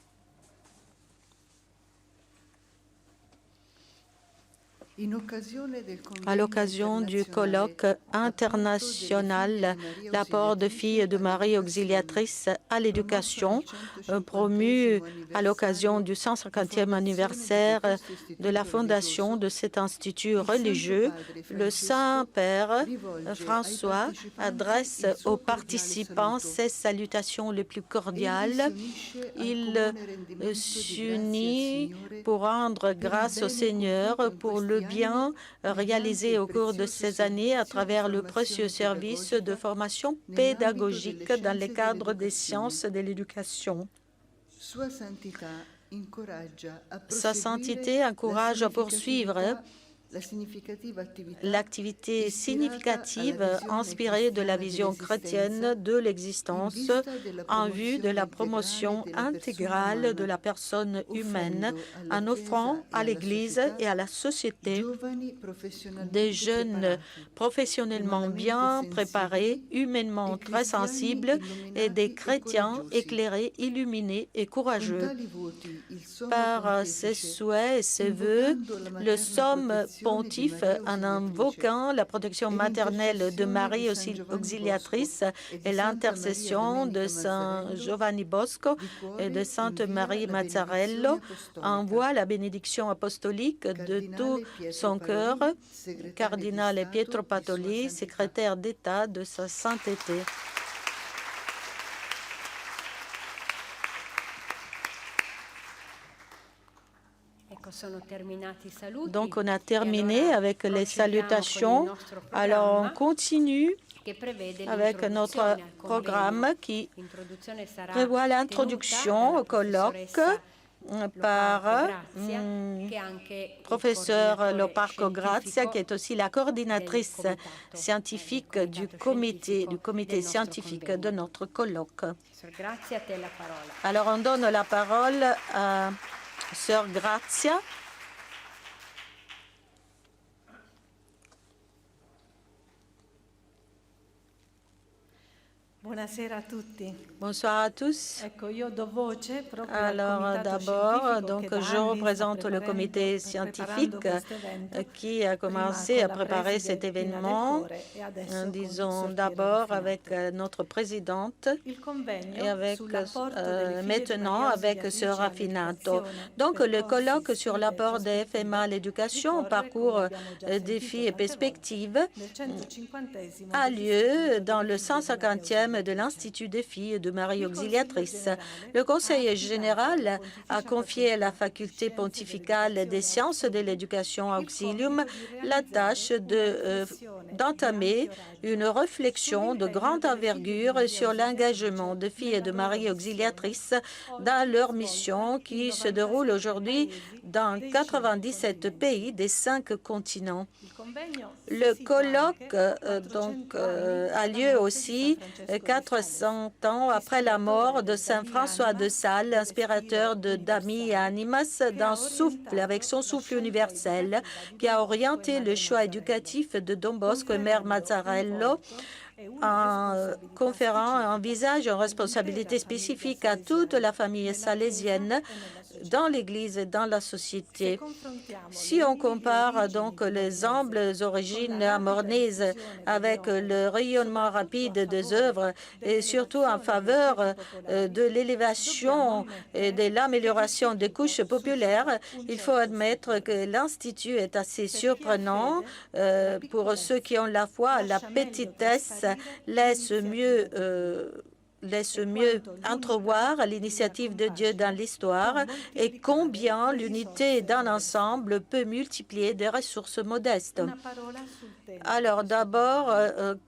Speaker 1: À l'occasion du colloque international L'apport de filles de Marie auxiliatrices à l'éducation, promu à l'occasion du 150e anniversaire de la fondation de cet institut religieux, le Saint-Père François adresse aux participants ses salutations les plus cordiales. Il s'unit pour rendre grâce au Seigneur pour le bien réalisé au cours de ces années à travers le précieux service de formation pédagogique dans le cadre des sciences de l'éducation. Sa sainteté encourage à poursuivre l'activité significative inspirée de la vision chrétienne de l'existence en vue de la promotion intégrale de la personne humaine en offrant à l'Église et à la société des jeunes professionnellement bien préparés, humainement très sensibles et des chrétiens éclairés, illuminés et courageux. Par ses souhaits et ses vœux, le somme pontife, en invoquant la protection maternelle de Marie Auxiliatrice et l'intercession de Saint Giovanni Bosco et de Sainte Marie Mazzarello, envoie la bénédiction apostolique de tout son cœur, cardinal Pietro Patoli, secrétaire d'État de sa sainteté. Donc, on a terminé avec les salutations. Alors, on continue avec notre programme qui prévoit l'introduction au colloque par professeur Loparco Grazia, qui est aussi la coordinatrice scientifique du comité scientifique de notre colloque. Alors, on donne la parole à Sœur Grazia. Bonsoir à tous. Alors d'abord, je représente le comité scientifique qui a commencé à préparer cet événement, disons d'abord avec notre présidente et avec maintenant avec Sœur Raffinato. Donc le colloque sur l'apport des FMA à l'éducation, parcours, défis et perspectives a lieu dans le 150e de l'Institut des filles de Marie Auxiliatrice. Le Conseil général a confié à la faculté pontificale des sciences de l'éducation Auxilium la tâche d'entamer une réflexion de grande envergure sur l'engagement de filles de Marie Auxiliatrice dans leur mission qui se déroule aujourd'hui dans 97 pays des 5 continents. Le colloque a lieu aussi 400 ans après la mort de Saint François de Sales, inspirateur de Dami et Animas, avec son souffle universel qui a orienté le choix éducatif de Don Bosco et Mère Mazzarello en conférant un visage en responsabilité spécifique à toute la famille salésienne dans l'Église et dans la société. Si on compare donc les humbles origines amornaises avec le rayonnement rapide des œuvres et surtout en faveur de l'élévation et de l'amélioration des couches populaires, il faut admettre que l'Institut est assez surprenant. Pour ceux qui ont la foi, la petitesse laisse mieux entrevoir l'initiative de Dieu dans l'histoire et combien l'unité d'un ensemble peut multiplier des ressources modestes. Alors d'abord,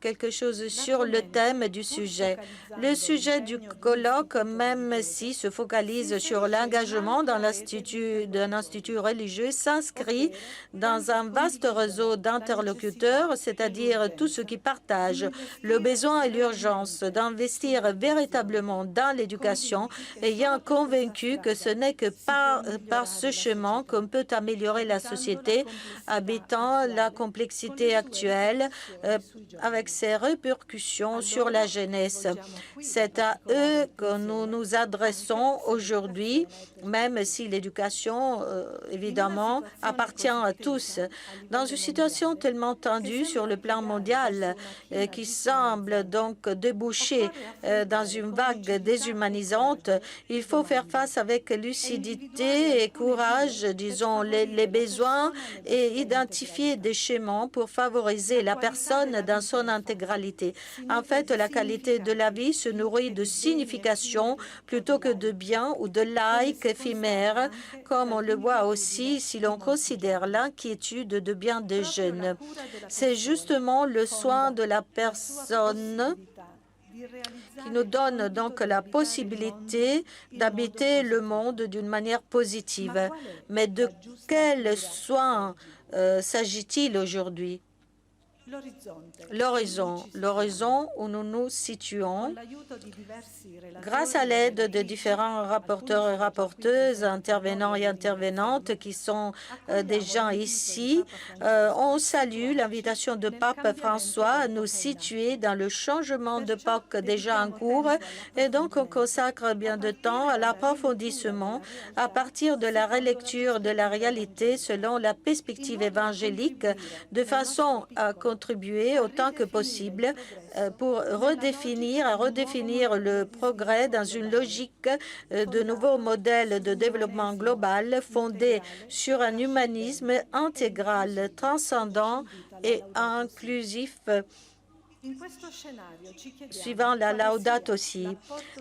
Speaker 1: quelque chose sur le thème du sujet. Le sujet du colloque, même s'il se focalise sur l'engagement dans d'un institut religieux, s'inscrit dans un vaste réseau d'interlocuteurs, c'est-à-dire tous ceux qui partagent le besoin et l'urgence d'investir véritablement dans l'éducation, ayant convaincu que ce n'est que par ce chemin qu'on peut améliorer la société, habitant la complexité actuelle avec ses répercussions sur la jeunesse. C'est à eux que nous nous adressons aujourd'hui, même si l'éducation, évidemment, appartient à tous. Dans une situation tellement tendue sur le plan mondial qui semble donc déboucher dans une vague déshumanisante, il faut faire face avec lucidité et courage, disons, les besoins et identifier des chemins pour favoriser la personne dans son intégralité. En fait, la qualité de la vie se nourrit de signification plutôt que de biens ou de likes éphémères, comme on le voit aussi si l'on considère l'inquiétude de bien des jeunes. C'est justement le soin de la personne qui nous donne donc la possibilité d'habiter le monde d'une manière positive. Mais de quels soins s'agit-il aujourd'hui? L'horizon où nous nous situons, grâce à l'aide de différents rapporteurs et rapporteuses, intervenants et intervenantes qui sont des gens ici, on salue l'invitation de Pape François à nous situer dans le changement d'époque déjà en cours, et donc on consacre bien de temps à l'approfondissement à partir de la relecture de la réalité selon la perspective évangélique, de façon à contribuer autant que possible pour redéfinir le progrès dans une logique de nouveaux modèles de développement global fondés sur un humanisme intégral, transcendant et inclusif, suivant la Laudato Si.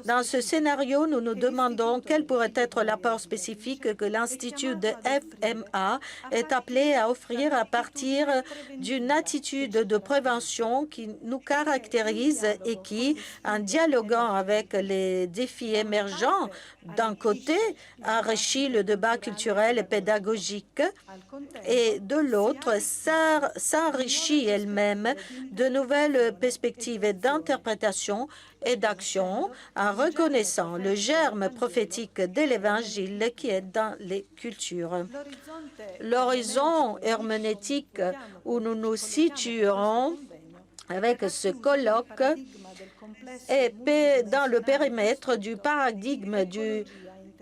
Speaker 1: Dans ce scénario, nous nous demandons quel pourrait être l'apport spécifique que l'Institut de FMA est appelé à offrir à partir d'une attitude de prévention qui nous caractérise et qui, en dialoguant avec les défis émergents, d'un côté, enrichit le débat culturel et pédagogique, et de l'autre, s'enrichit elle-même de nouvelles perspectives d'interprétation et d'action en reconnaissant le germe prophétique de l'Évangile qui est dans les cultures. L'horizon herméneutique où nous nous situerons avec ce colloque est dans le périmètre du paradigme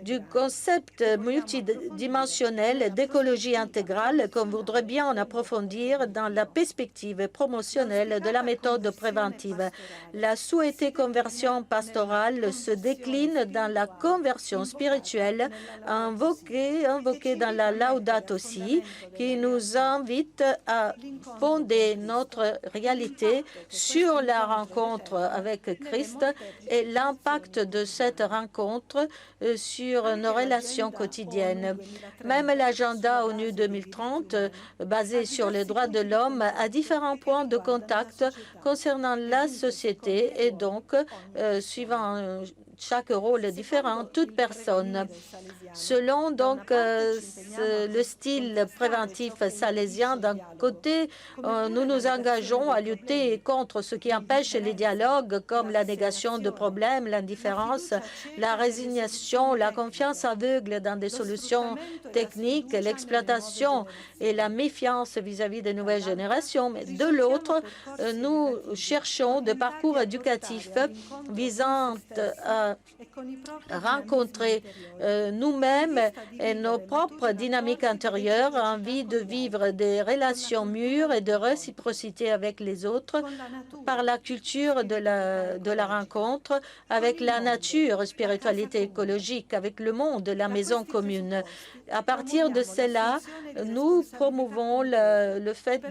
Speaker 1: du concept multidimensionnel d'écologie intégrale qu'on voudrait bien en approfondir dans la perspective promotionnelle de la méthode préventive. La souhaitée conversion pastorale se décline dans la conversion spirituelle invoquée dans la Laudato Si, qui nous invite à fonder notre réalité sur la rencontre avec Christ et l'impact de cette rencontre sur nos relations quotidiennes. Même l'agenda ONU 2030, basé sur les droits de l'homme, a différents points de contact concernant la société et donc, suivant chaque rôle différent, toute personne. Selon donc le style préventif salésien, d'un côté, nous nous engageons à lutter contre ce qui empêche les dialogues, comme la négation de problèmes, l'indifférence, la résignation, la confiance aveugle dans des solutions techniques, l'exploitation et la méfiance vis-à-vis des nouvelles générations. Mais de l'autre, nous cherchons des parcours éducatifs visant à rencontrer nous-mêmes et nos propres dynamiques intérieures, envie de vivre des relations mûres et de réciprocité avec les autres par la culture de la rencontre, avec la nature, spiritualité écologique, avec le monde, la maison commune. À partir de cela, nous promouvons le fait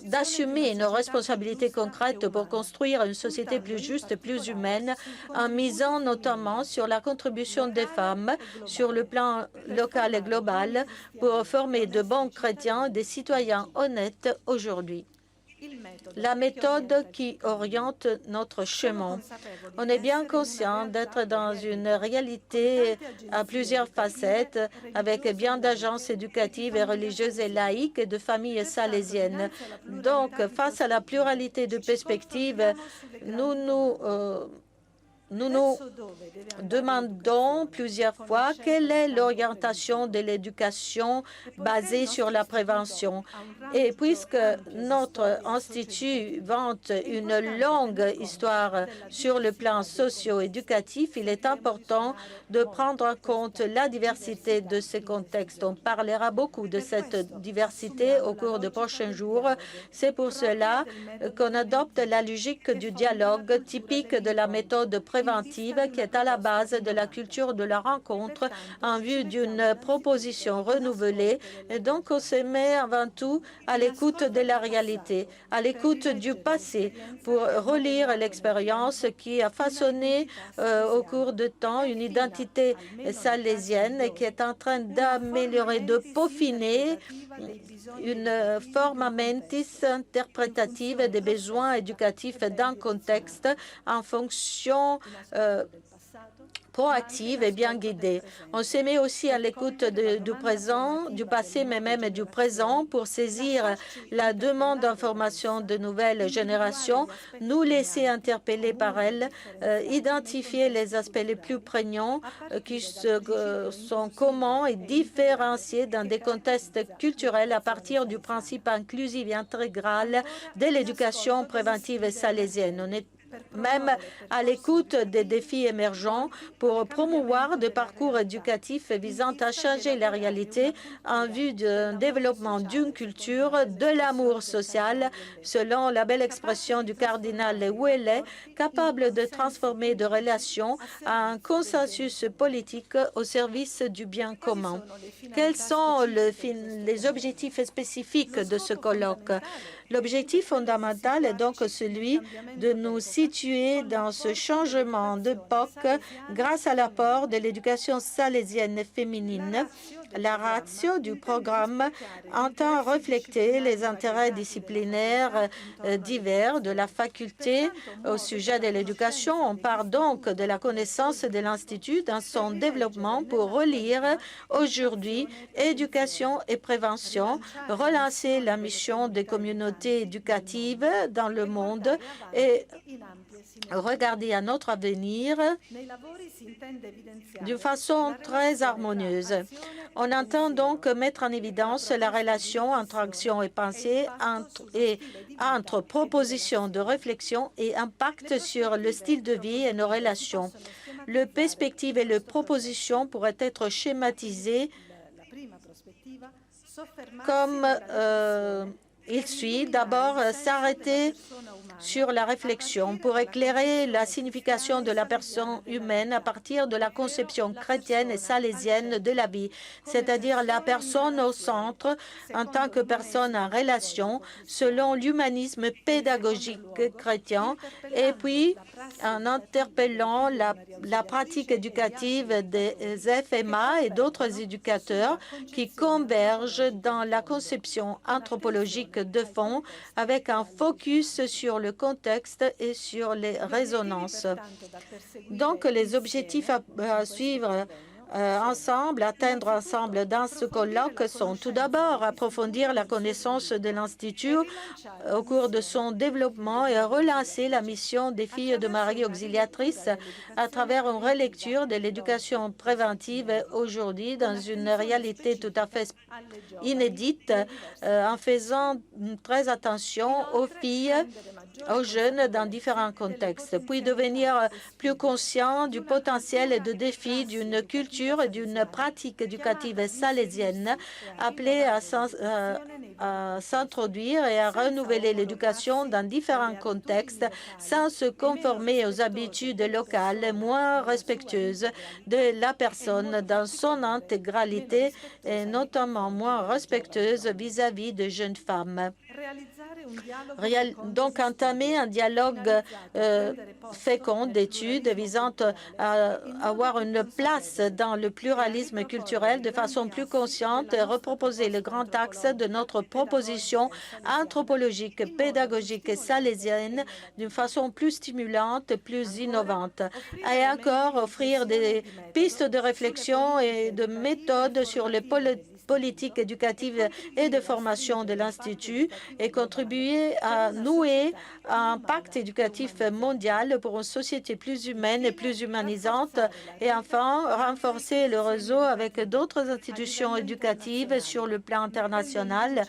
Speaker 1: d'assumer nos responsabilités concrètes pour construire une société plus juste, plus humaine, en misant notamment sur la contribution des femmes sur le plan local et global pour former de bons chrétiens, des citoyens honnêtes aujourd'hui. La méthode qui oriente notre chemin. On est bien conscient d'être dans une réalité à plusieurs facettes, avec bien d'agences éducatives et religieuses et laïques et de familles salésiennes. Donc, face à la pluralité de perspectives, nous nous demandons plusieurs fois quelle est l'orientation de l'éducation basée sur la prévention. Et puisque notre institut vante une longue histoire sur le plan socio-éducatif, il est important de prendre en compte la diversité de ces contextes. On parlera beaucoup de cette diversité au cours des prochains jours. C'est pour cela qu'on adopte la logique du dialogue typique de la méthode préventive préventive qui est à la base de la culture de la rencontre en vue d'une proposition renouvelée. Et donc, on se met avant tout à l'écoute de la réalité, à l'écoute du passé, pour relire l'expérience qui a façonné au cours de temps une identité salésienne qui est en train d'améliorer, de peaufiner une forma mentis interprétative des besoins éducatifs d'un contexte en fonction proactive et bien guidée. On se met aussi à l'écoute du présent, du passé, mais même du présent, pour saisir la demande d'information de nouvelles générations, nous laisser interpeller par elles, identifier les aspects les plus prégnants qui sont communs et différenciés dans des contextes culturels à partir du principe inclusif et intégral de l'éducation préventive salésienne. On est même à l'écoute des défis émergents pour promouvoir des parcours éducatifs visant à changer la réalité en vue d'un développement d'une culture de l'amour social, selon la belle expression du cardinal Ouellet, capable de transformer de relations en un consensus politique au service du bien commun. Quels sont les objectifs spécifiques de ce colloque? L'objectif fondamental est donc celui de nous situer dans ce changement d'époque grâce à l'apport de l'éducation salésienne féminine. La ratio du programme entend refléter les intérêts disciplinaires divers de la faculté au sujet de l'éducation. On part donc de la connaissance de l'Institut dans son développement pour relire aujourd'hui éducation et prévention, relancer la mission des communautés éducatives dans le monde et regarder à notre avenir d'une façon très harmonieuse. On entend donc mettre en évidence la relation entre action et pensée, entre propositions de réflexion et impact sur le style de vie et nos relations. Les perspectives et les propositions pourraient être schématisées comme il suit. D'abord, s'arrêter sur la réflexion pour éclairer la signification de la personne humaine à partir de la conception chrétienne et salésienne de la vie, c'est-à-dire la personne au centre en tant que personne en relation selon l'humanisme pédagogique chrétien, et puis en interpellant la pratique éducative des FMA et d'autres éducateurs qui convergent dans la conception anthropologique de fond avec un focus sur le contexte et sur les résonances. Donc, les objectifs à suivre ensemble, atteindre ensemble dans ce colloque sont tout d'abord approfondir la connaissance de l'Institut au cours de son développement et relancer la mission des filles de Marie Auxiliatrices à travers une relecture de l'éducation préventive aujourd'hui dans une réalité tout à fait inédite en faisant très attention aux filles, aux jeunes dans différents contextes, puis devenir plus conscient du potentiel et des défis d'une culture et d'une pratique éducative salésienne appelée à s'introduire et à renouveler l'éducation dans différents contextes sans se conformer aux habitudes locales moins respectueuses de la personne dans son intégralité et notamment moins respectueuses vis-à-vis de jeunes femmes. Donc, entamer un dialogue fécond d'études visant à avoir une place dans le pluralisme culturel de façon plus consciente et reproposer le grand axe de notre proposition anthropologique, pédagogique et salésienne d'une façon plus stimulante, plus innovante. Et encore, offrir des pistes de réflexion et de méthodes sur les politique éducative et de formation de l'Institut et contribuer à nouer un pacte éducatif mondial pour une société plus humaine et plus humanisante et enfin renforcer le réseau avec d'autres institutions éducatives sur le plan international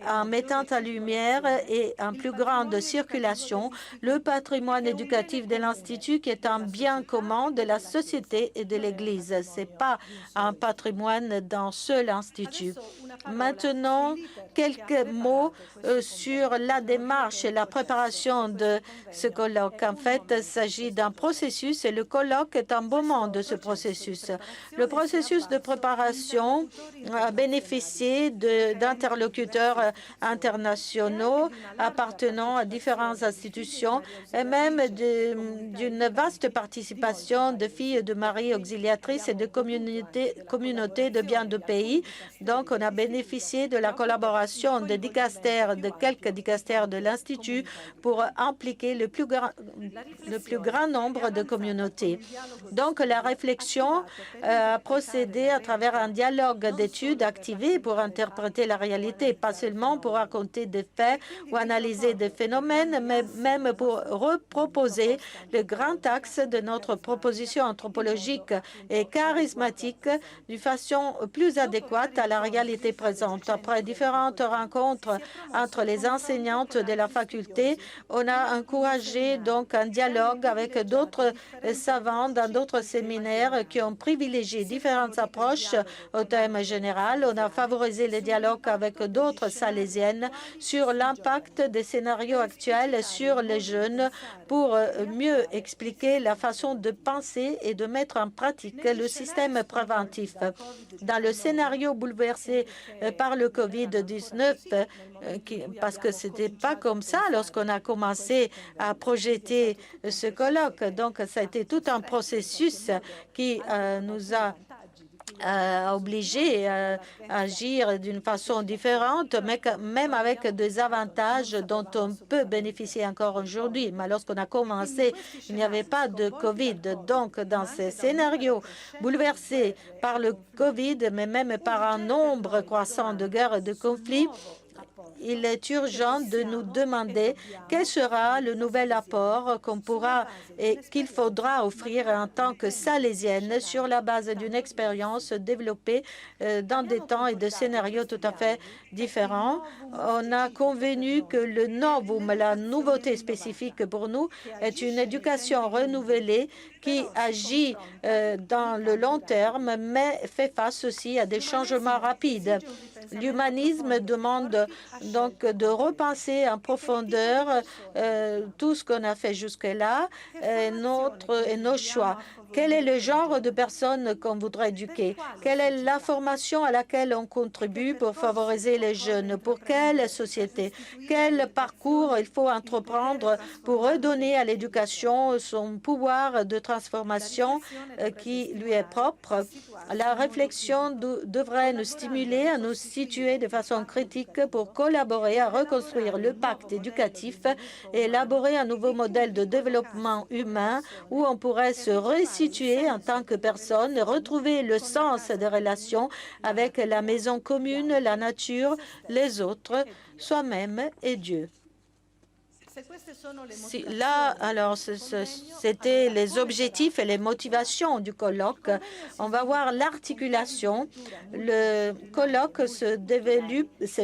Speaker 1: en mettant en lumière et en plus grande circulation le patrimoine éducatif de l'Institut, qui est un bien commun de la société et de l'Église. Ce n'est pas un patrimoine d'un seul institut. Maintenant, quelques mots sur la démarche et la préparation de ce colloque. En fait, il s'agit d'un processus et le colloque est un moment de ce processus. Le processus de préparation a bénéficié d'interlocuteurs internationaux appartenant à différentes institutions et même d'une vaste participation de filles de Marie auxiliatrices et de communautés de bien de pays. Donc, on a bénéficié de la collaboration des dicastères, de quelques dicastères de l'Institut pour impliquer le plus grand nombre de communautés. Donc, la réflexion a procédé à travers un dialogue d'études activé pour interpréter la réalité, pas seulement pour raconter des faits ou analyser des phénomènes, mais même pour reproposer le grand axe de notre proposition anthropologique et charismatique d'une façon plus adéquate à la réalité présente. Après différentes rencontres entre les enseignantes de la faculté, on a encouragé donc un dialogue avec d'autres savants dans d'autres séminaires qui ont privilégié différentes approches au thème général. On a favorisé le dialogue avec d'autres salésiennes sur l'impact des scénarios actuels sur les jeunes pour mieux expliquer la façon de penser et de mettre en pratique le système préventif. Dans le scénario bouleversé par le COVID-19, parce que ce n'était pas comme ça lorsqu'on a commencé à projeter ce colloque. Donc, ça a été tout un processus qui nous a obligés à agir d'une façon différente, mais même avec des avantages dont on peut bénéficier encore aujourd'hui. Mais lorsqu'on a commencé, il n'y avait pas de Covid. Donc, dans ces scénarios bouleversés par le Covid, mais même par un nombre croissant de guerres et de conflits, il est urgent de nous demander quel sera le nouvel apport qu'on pourra et qu'il faudra offrir en tant que salésienne sur la base d'une expérience développée dans des temps et des scénarios tout à fait différents. On a convenu que le novum, la nouveauté spécifique pour nous, est une éducation renouvelée qui agit dans le long terme, mais fait face aussi à des changements rapides. L'humanisme demande donc de repenser en profondeur tout ce qu'on a fait jusque-là et nos choix. Quel est le genre de personnes qu'on voudrait éduquer? Quelle est la formation à laquelle on contribue pour favoriser les jeunes? Pour quelle société? Quel parcours il faut entreprendre pour redonner à l'éducation son pouvoir de transformation qui lui est propre? La réflexion devrait nous stimuler à nous situer de façon critique pour collaborer à reconstruire le pacte éducatif et élaborer un nouveau modèle de développement humain où on pourrait se resituer en tant que personne, retrouver le sens des relations avec la maison commune, la nature, les autres, soi-même et Dieu. Là, alors, c'était les objectifs et les motivations du colloque. On va voir l'articulation. Le colloque se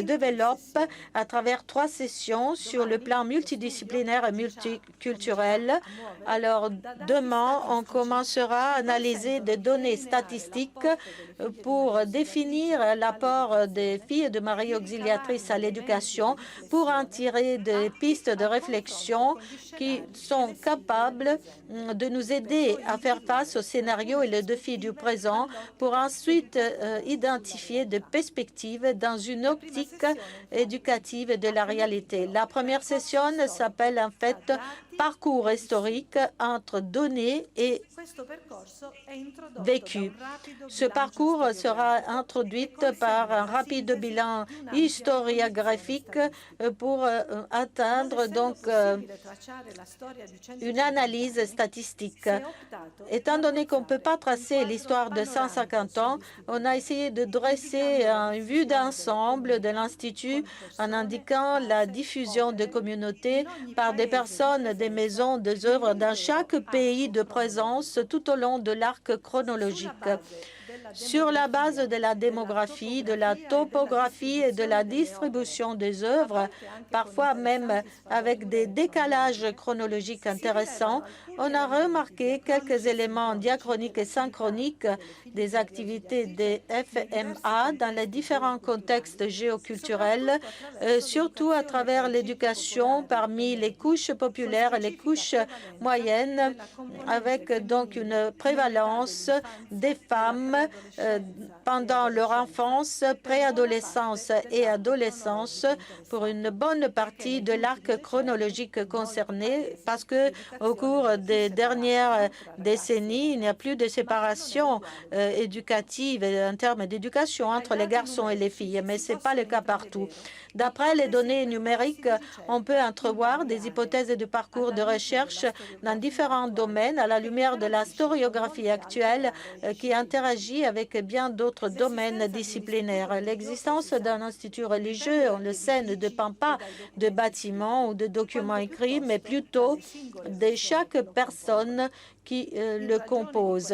Speaker 1: développe à travers 3 sessions sur le plan multidisciplinaire et multiculturel. Alors, demain, on commencera à analyser des données statistiques pour définir l'apport des filles de Marie auxiliatrices à l'éducation, pour en tirer des pistes de réflexion qui sont capables de nous aider à faire face aux scénarios et les défis du présent, pour ensuite identifier des perspectives dans une optique éducative de la réalité. La première session s'appelle en fait parcours historique entre données et vécu. Ce parcours sera introduit par un rapide bilan historiographique pour atteindre donc une analyse statistique. Étant donné qu'on ne peut pas tracer l'histoire de 150 ans, on a essayé de dresser une vue d'ensemble de l'Institut en indiquant la diffusion de communautés par des personnes, des maisons, des œuvres dans chaque pays de présence tout au long de l'arc chronologique. sur la base de la démographie, de la topographie et de la distribution des œuvres, parfois même avec des décalages chronologiques intéressants. On a remarqué quelques éléments diachroniques et synchroniques des activités des FMA dans les différents contextes géoculturels, surtout à travers l'éducation parmi les couches populaires et les couches moyennes, avec donc une prévalence des femmes pendant leur enfance, préadolescence et adolescence pour une bonne partie de l'arc chronologique concerné, parce que au cours des dernières décennies, il n'y a plus de séparation éducative en termes d'éducation entre les garçons et les filles, mais ce n'est pas le cas partout. D'après les données numériques, on peut entrevoir des hypothèses de parcours de recherche dans différents domaines à la lumière de la historiographie actuelle qui interagit avec bien d'autres domaines disciplinaires. L'existence d'un institut religieux, on le sait, ne dépend pas de bâtiments ou de documents écrits, mais plutôt de chaque personne qui le compose.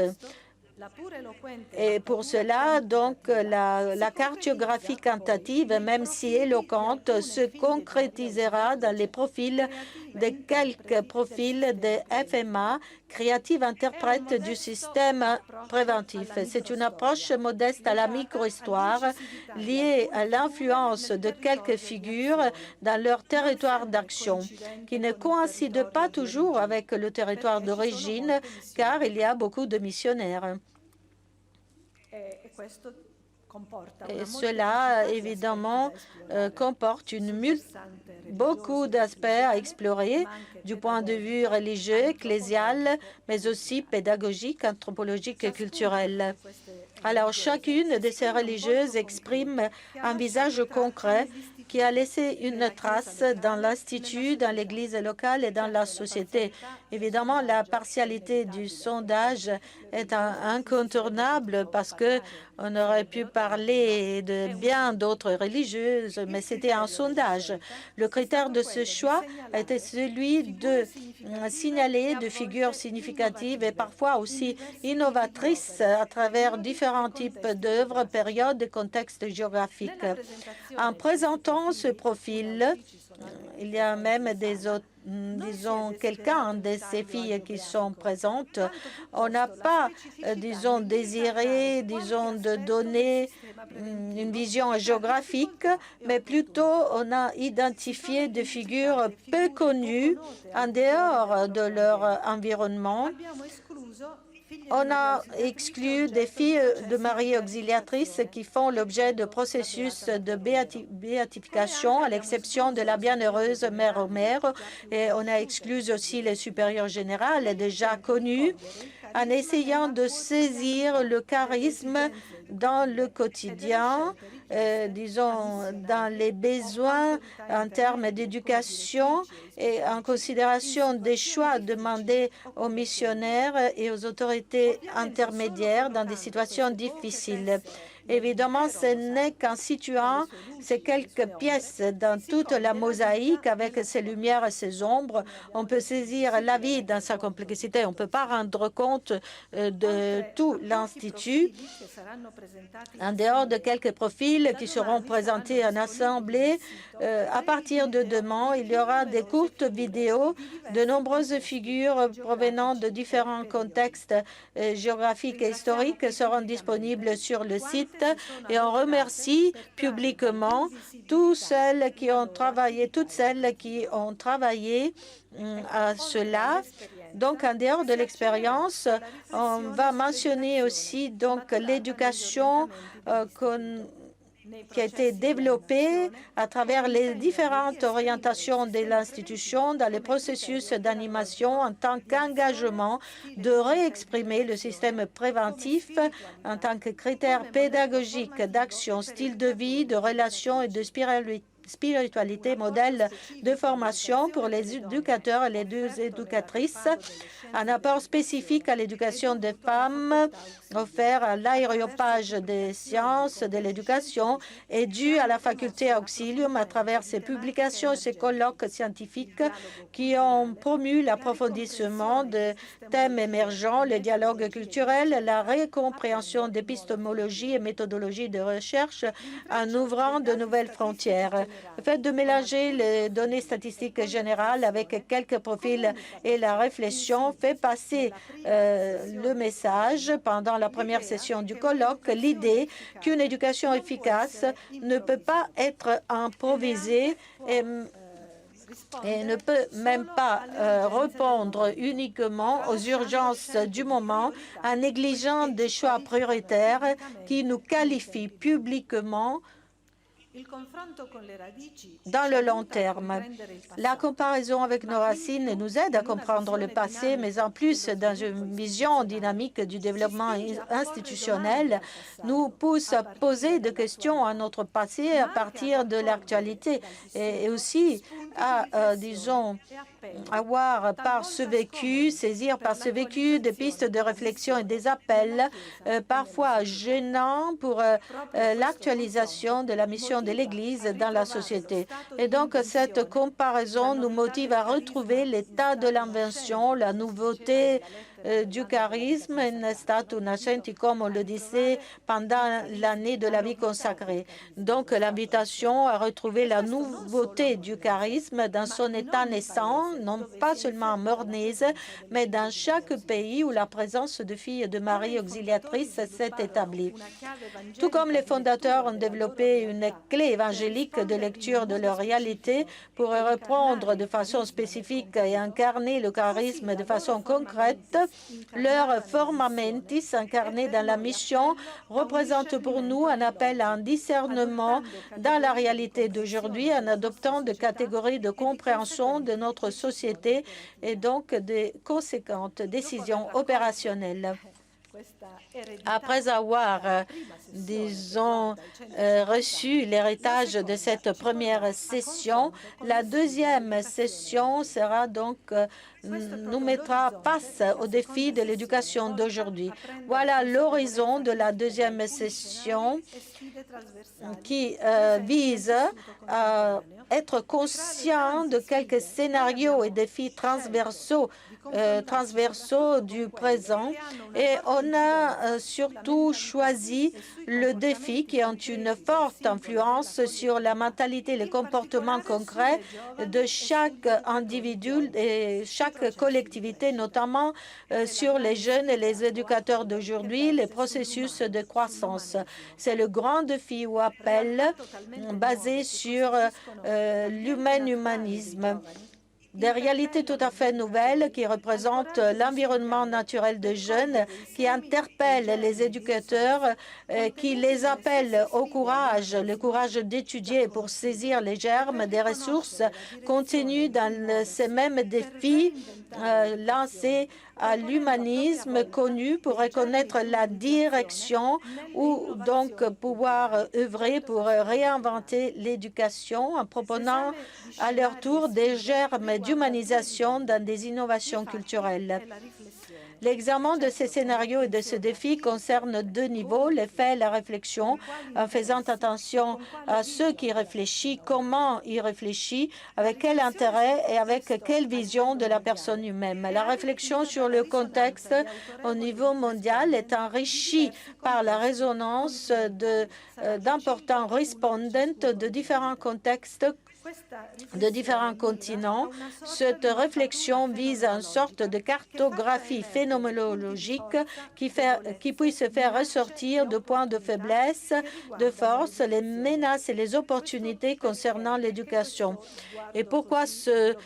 Speaker 1: Et pour cela, donc, la cartographie quantitative, même si éloquente, se concrétisera dans les profils de quelques profils de FMA, créatives interprètes du système préventif. C'est une approche modeste à la micro-histoire liée à l'influence de quelques figures dans leur territoire d'action, qui ne coïncide pas toujours avec le territoire d'origine, car il y a beaucoup de missionnaires. Et cela, évidemment, comporte beaucoup d'aspects à explorer du point de vue religieux, ecclésial, mais aussi pédagogique, anthropologique et culturel. Alors, chacune de ces religieuses exprime un visage concret qui a laissé une trace dans l'Institut, dans l'Église locale et dans la société. Évidemment, la partialité du sondage est incontournable parce que on aurait pu parler de bien d'autres religieuses, mais c'était un sondage. Le critère de ce choix était celui de signaler de figures significatives et parfois aussi innovatrices à travers différents types d'œuvres, périodes et contextes géographiques. En présentant ce profil, il y a même des autres, disons, quelqu'un de ces filles qui sont présentes. On n'a pas, disons, désiré, disons, de donner une vision géographique, mais plutôt on a identifié des figures peu connues en dehors de leur environnement. On a exclu des filles de Marie auxiliatrices qui font l'objet de processus de béatification, à l'exception de la bienheureuse Mère aux Mères. Et on a exclu aussi les supérieures générales déjà connues, en essayant de saisir le charisme dans le quotidien, disons, dans les besoins en termes d'éducation et en considération des choix demandés aux missionnaires et aux autorités intermédiaires dans des situations difficiles. Évidemment, ce n'est qu'en situant ces quelques pièces dans toute la mosaïque avec ses lumières et ses ombres, on peut saisir la vie dans sa complexité. On ne peut pas rendre compte de tout l'Institut en dehors de quelques profils qui seront présentés en assemblée. À partir de demain, il y aura des courtes vidéos de nombreuses figures provenant de différents contextes géographiques et historiques seront disponibles sur le site. Et on remercie publiquement toutes celles qui ont travaillé à cela. Donc, en dehors de l'expérience, on va mentionner aussi donc l'éducation qui a été développée à travers les différentes orientations de l'institution dans les processus d'animation en tant qu'engagement de réexprimer le système préventif en tant que critère pédagogique d'action, style de vie, de relation et de spiritualité, modèle de formation pour les éducateurs et les deux éducatrices, un apport spécifique à l'éducation des femmes offert à l'aéropage des sciences de l'éducation est dû à la faculté Auxilium à travers ses publications et ses colloques scientifiques qui ont promu l'approfondissement de thèmes émergents, le dialogue culturel, la récompréhension d'épistémologie et méthodologie de recherche en ouvrant de nouvelles frontières. Le fait de mélanger les données statistiques générales avec quelques profils et la réflexion fait passer le message pendant la première session du colloque, l'idée qu'une éducation efficace ne peut pas être improvisée et ne peut même pas répondre uniquement aux urgences du moment en négligeant des choix prioritaires qui nous qualifient publiquement dans le long terme. La comparaison avec nos racines nous aide à comprendre le passé, mais en plus, dans une vision dynamique du développement institutionnel, nous pousse à poser des questions à notre passé à partir de l'actualité et aussi à, disons, avoir par ce vécu, saisir par ce vécu des pistes de réflexion et des appels parfois gênants pour l'actualisation de la mission de l'Église dans la société. Et donc, cette comparaison nous motive à retrouver l'état de l'invention, la nouveauté du charisme, in statu nascenti, comme on le disait pendant l'année de la vie consacrée. Donc, l'invitation à retrouver la nouveauté du charisme dans son état naissant, non pas seulement en Mornaise, mais dans chaque pays où la présence de filles de Marie auxiliatrices s'est établie. Tout comme les fondateurs ont développé une clé évangélique de lecture de leur réalité pour reprendre de façon spécifique et incarner le charisme de façon concrète, leur forma mentis incarné dans la mission représente pour nous un appel à un discernement dans la réalité d'aujourd'hui en adoptant des catégories de compréhension de notre société et donc des conséquentes décisions opérationnelles. Après avoir, disons, reçu l'héritage de cette première session, la deuxième session sera donc nous mettra face aux défis de l'éducation d'aujourd'hui. Voilà l'horizon de la deuxième session qui vise à être conscient de quelques scénarios et défis transversaux du présent et on a surtout choisi le défi qui ont une forte influence sur la mentalité, les comportements concrets de chaque individu et chaque collectivité, notamment sur les jeunes et les éducateurs d'aujourd'hui, les processus de croissance. C'est le grand défi ou appel basé sur l'humanisme. Des réalités tout à fait nouvelles qui représentent l'environnement naturel des jeunes, qui interpellent les éducateurs, qui les appellent au courage, le courage d'étudier pour saisir les germes des ressources contenues dans ces mêmes défis lancés à l'humanisme connu pour reconnaître la direction ou donc pouvoir œuvrer pour réinventer l'éducation en proposant à leur tour des germes d'humanisation dans des innovations culturelles. L'examen de ces scénarios et de ce défi concerne deux niveaux, les faits et la réflexion, en faisant attention à ceux qui réfléchissent, comment ils réfléchissent, avec quel intérêt et avec quelle vision de la personne humaine. La réflexion sur le contexte au niveau mondial est enrichie par la résonance d'importants répondants de différents contextes de différents continents. Cette réflexion vise une sorte de cartographie phénoménologique qui puisse faire ressortir de points de faiblesse, de force, les menaces et les opportunités concernant l'éducation. Et pourquoi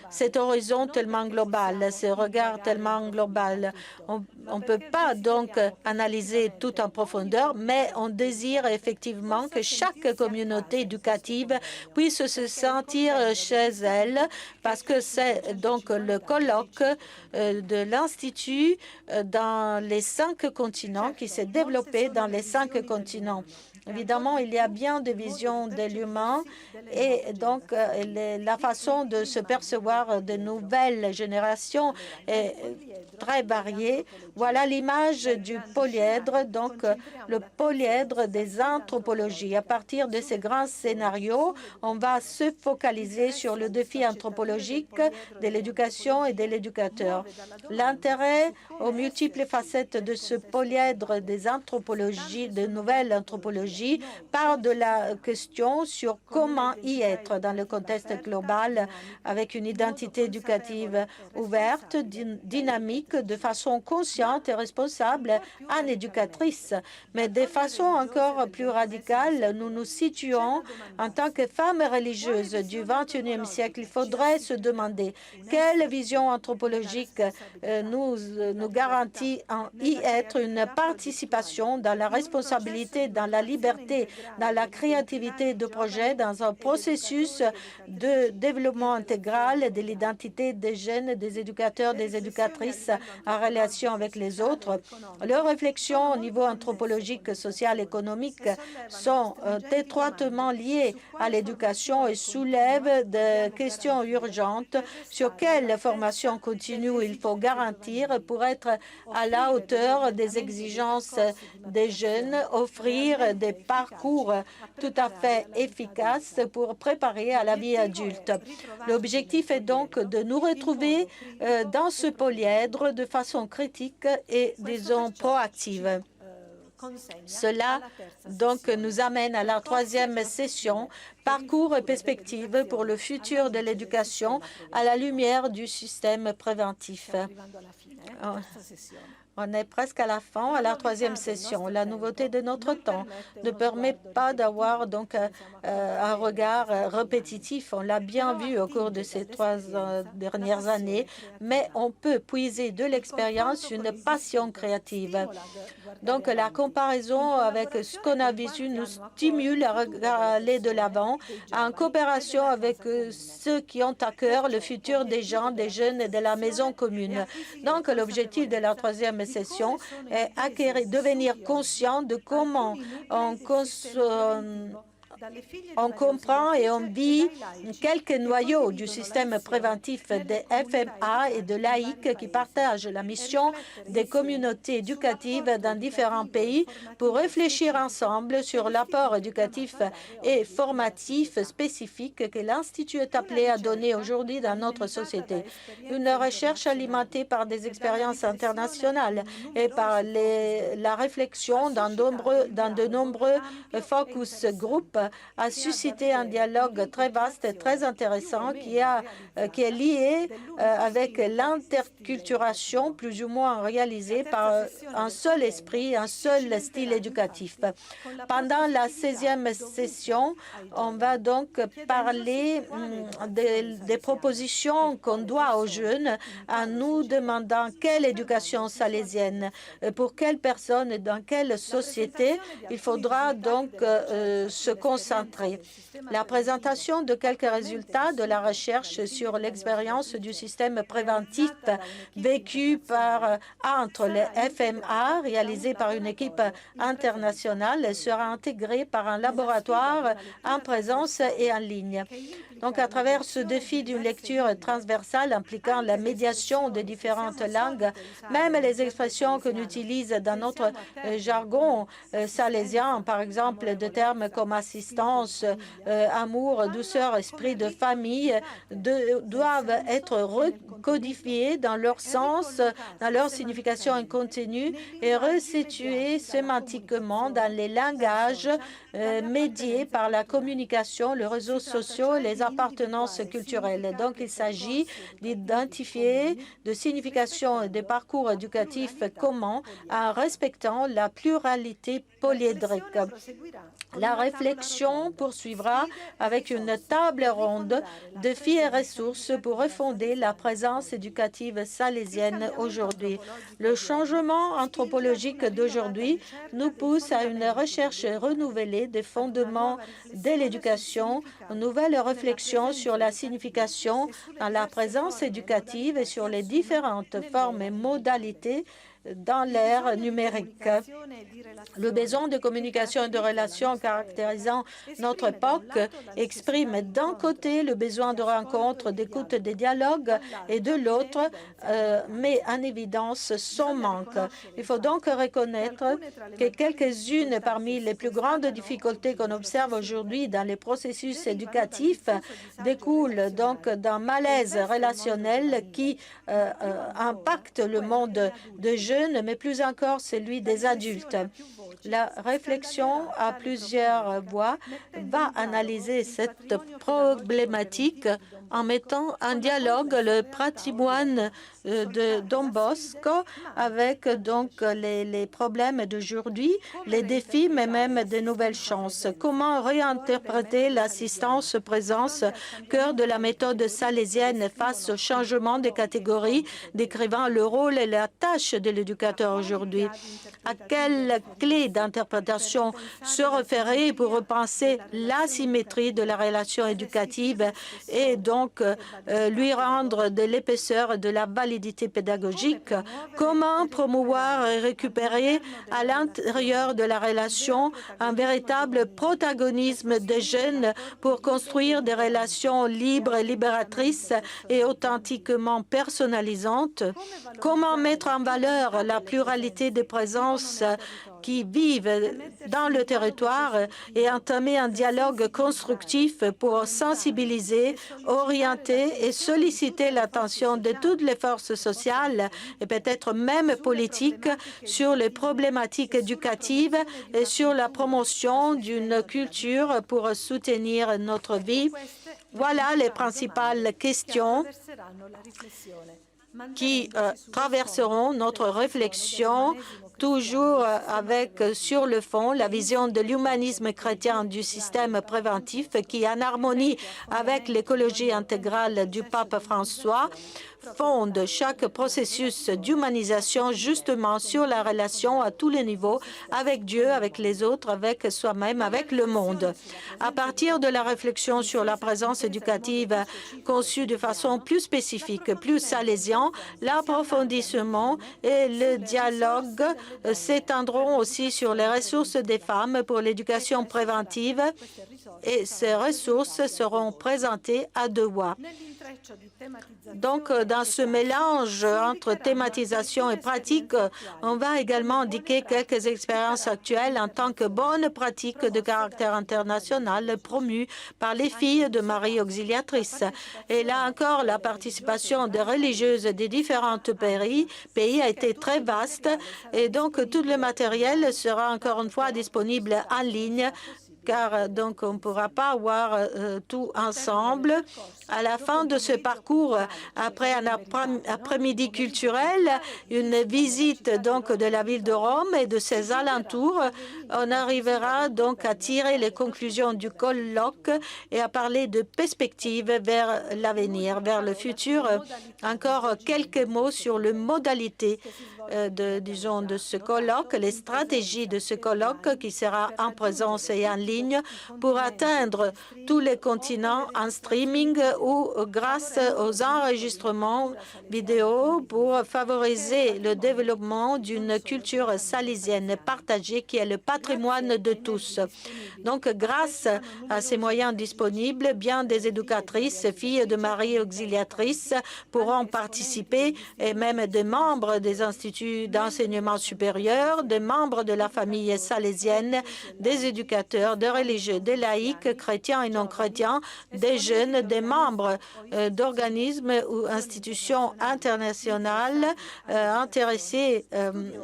Speaker 1: cet horizon tellement global, ce regard tellement global? On ne peut pas donc analyser tout en profondeur, mais on désire effectivement que chaque communauté éducative puisse se sentir chez elle, parce que c'est donc le colloque de l'Institut dans les 5 continents qui s'est développé dans les 5 continents. Évidemment, il y a bien de visions de l'humain et donc la façon de se percevoir de nouvelles générations est très variée. Voilà l'image du polyèdre, donc le polyèdre des anthropologies. À partir de ces grands scénarios, on va se focaliser sur le défi anthropologique de l'éducation et de l'éducateur. L'intérêt aux multiples facettes de ce polyèdre des anthropologies, de nouvelles anthropologies, part de la question sur comment y être dans le contexte global avec une identité éducative ouverte, dynamique, de façon consciente et responsable, en éducatrice. Mais de façon encore plus radicale, nous nous situons en tant que femmes religieuses du XXIe siècle. Il faudrait se demander quelle vision anthropologique nous garantit en y être une participation dans la responsabilité, dans la liberté, dans la créativité de projet, dans un processus de développement intégral de l'identité des jeunes, des éducateurs, des éducatrices en relation avec les autres. Leurs réflexions au niveau anthropologique, social, économique sont étroitement liées à l'éducation et soulèvent des questions urgentes sur quelle formation continue il faut garantir pour être à la hauteur des exigences des jeunes, offrir des parcours tout à fait efficaces pour préparer à la vie adulte. L'objectif est donc de nous retrouver dans ce polyèdre de façon critique et, disons, proactive. Cela donc nous amène à la troisième session, parcours et perspectives pour le futur de l'éducation à la lumière du système préventif. On est presque à la fin, à la troisième session. La nouveauté de notre temps ne permet pas d'avoir donc un regard répétitif. On l'a bien vu au cours de ces 3 dernières années, mais on peut puiser de l'expérience une passion créative. Donc la comparaison avec ce qu'on a vécu nous stimule à aller de l'avant en coopération avec ceux qui ont à cœur le futur des gens, des jeunes et de la maison commune. Donc l'objectif de la troisième session est devenir conscient de comment on comprend et on vit quelques noyaux du système préventif des FMA et de l'AIC qui partagent la mission des communautés éducatives dans différents pays pour réfléchir ensemble sur l'apport éducatif et formatif spécifique que l'Institut est appelé à donner aujourd'hui dans notre société. Une recherche alimentée par des expériences internationales et par la réflexion dans de nombreux focus group a suscité un dialogue très vaste et très intéressant qui est lié avec l'interculturation plus ou moins réalisée par un seul esprit, un seul style éducatif. Pendant la 16e session, on va donc parler des propositions qu'on doit aux jeunes en nous demandant quelle éducation salésienne, pour quelles personnes et dans quelle société il faudra donc se concentrer. La présentation de quelques résultats de la recherche sur l'expérience du système préventif vécu entre les FMA, réalisé par une équipe internationale, sera intégrée par un laboratoire en présence et en ligne. Donc, à travers ce défi d'une lecture transversale impliquant la médiation de différentes langues, même les expressions qu'on utilise dans notre jargon salésien, par exemple, de termes comme assistance, amour, douceur, esprit de famille, doivent être recodifiés dans leur sens, dans leur signification incontinue et resitués sémantiquement dans les langages médiés par la communication, les réseaux sociaux, les appartenances culturelles. Donc, il s'agit d'identifier de significations et des parcours éducatifs communs en respectant la pluralité polyédrique. La réflexion poursuivra avec une table ronde de défis et ressources pour refonder la présence éducative salésienne aujourd'hui. Le changement anthropologique d'aujourd'hui nous pousse à une recherche renouvelée des fondements de l'éducation, une nouvelle réflexion sur la signification dans la présence éducative et sur les différentes formes et modalités dans l'ère numérique. Le besoin de communication et de relations caractérisant notre époque exprime d'un côté le besoin de rencontre, d'écoute, de dialogue, et de l'autre met en évidence son manque. Il faut donc reconnaître que quelques-unes parmi les plus grandes difficultés qu'on observe aujourd'hui dans les processus éducatifs découlent donc d'un malaise relationnel qui impacte le monde des jeunes, mais plus encore celui des adultes. La réflexion à plusieurs voies va analyser cette problématique en mettant en dialogue le patrimoine de Don Bosco avec donc les problèmes d'aujourd'hui, les défis, mais même de nouvelles chances. Comment réinterpréter l'assistance présence, cœur de la méthode salésienne face au changement des catégories, décrivant le rôle et la tâche de l'éducateur aujourd'hui? À quelle clé d'interprétation se référer pour repenser l'asymétrie de la relation éducative et donc lui rendre de l'épaisseur et de la validité pédagogique? Comment promouvoir et récupérer à l'intérieur de la relation un véritable protagonisme des jeunes pour construire des relations libres et libératrices et authentiquement personnalisantes? Comment mettre en valeur la pluralité des présences qui vivent dans le territoire et entamer un dialogue constructif pour sensibiliser, orienter et solliciter l'attention de toutes les forces sociales et peut-être même politiques sur les problématiques éducatives et sur la promotion d'une culture pour soutenir notre vie. Voilà les principales questions qui traverseront notre réflexion, toujours avec sur le fond la vision de l'humanisme chrétien du système préventif qui, en harmonie avec l'écologie intégrale du pape François, fonde chaque processus d'humanisation justement sur la relation à tous les niveaux avec Dieu, avec les autres, avec soi-même, avec le monde. À partir de la réflexion sur la présence éducative conçue de façon plus spécifique, plus salésienne, l'approfondissement et le dialogue s'étendront aussi sur les ressources des femmes pour l'éducation préventive et ces ressources seront présentées à deux voix. Donc, dans ce mélange entre thématisation et pratique, on va également indiquer quelques expériences actuelles en tant que bonnes pratiques de caractère international promues par les filles de Marie Auxiliatrice. Et là encore, la participation des religieuses des différents pays a été très vaste et donc tout le matériel sera encore une fois disponible en ligne car donc on ne pourra pas avoir tout ensemble. À la fin de ce parcours, après un après-midi culturel, une visite donc de la ville de Rome et de ses alentours, on arrivera donc à tirer les conclusions du colloque et à parler de perspectives vers l'avenir, vers le futur. Encore quelques mots sur les modalités de ce colloque, les stratégies de ce colloque qui sera en présence et en ligne pour atteindre tous les continents en streaming ou grâce aux enregistrements vidéo pour favoriser le développement d'une culture salésienne partagée qui est le patrimoine de tous. Donc, grâce à ces moyens disponibles, bien des éducatrices, filles de Marie Auxiliatrices pourront participer et même des membres des instituts d'enseignement supérieur, des membres de la famille salésienne, des éducateurs, des religieux, des laïcs, chrétiens et non chrétiens, des jeunes, des membres d'organismes ou institutions internationales intéressés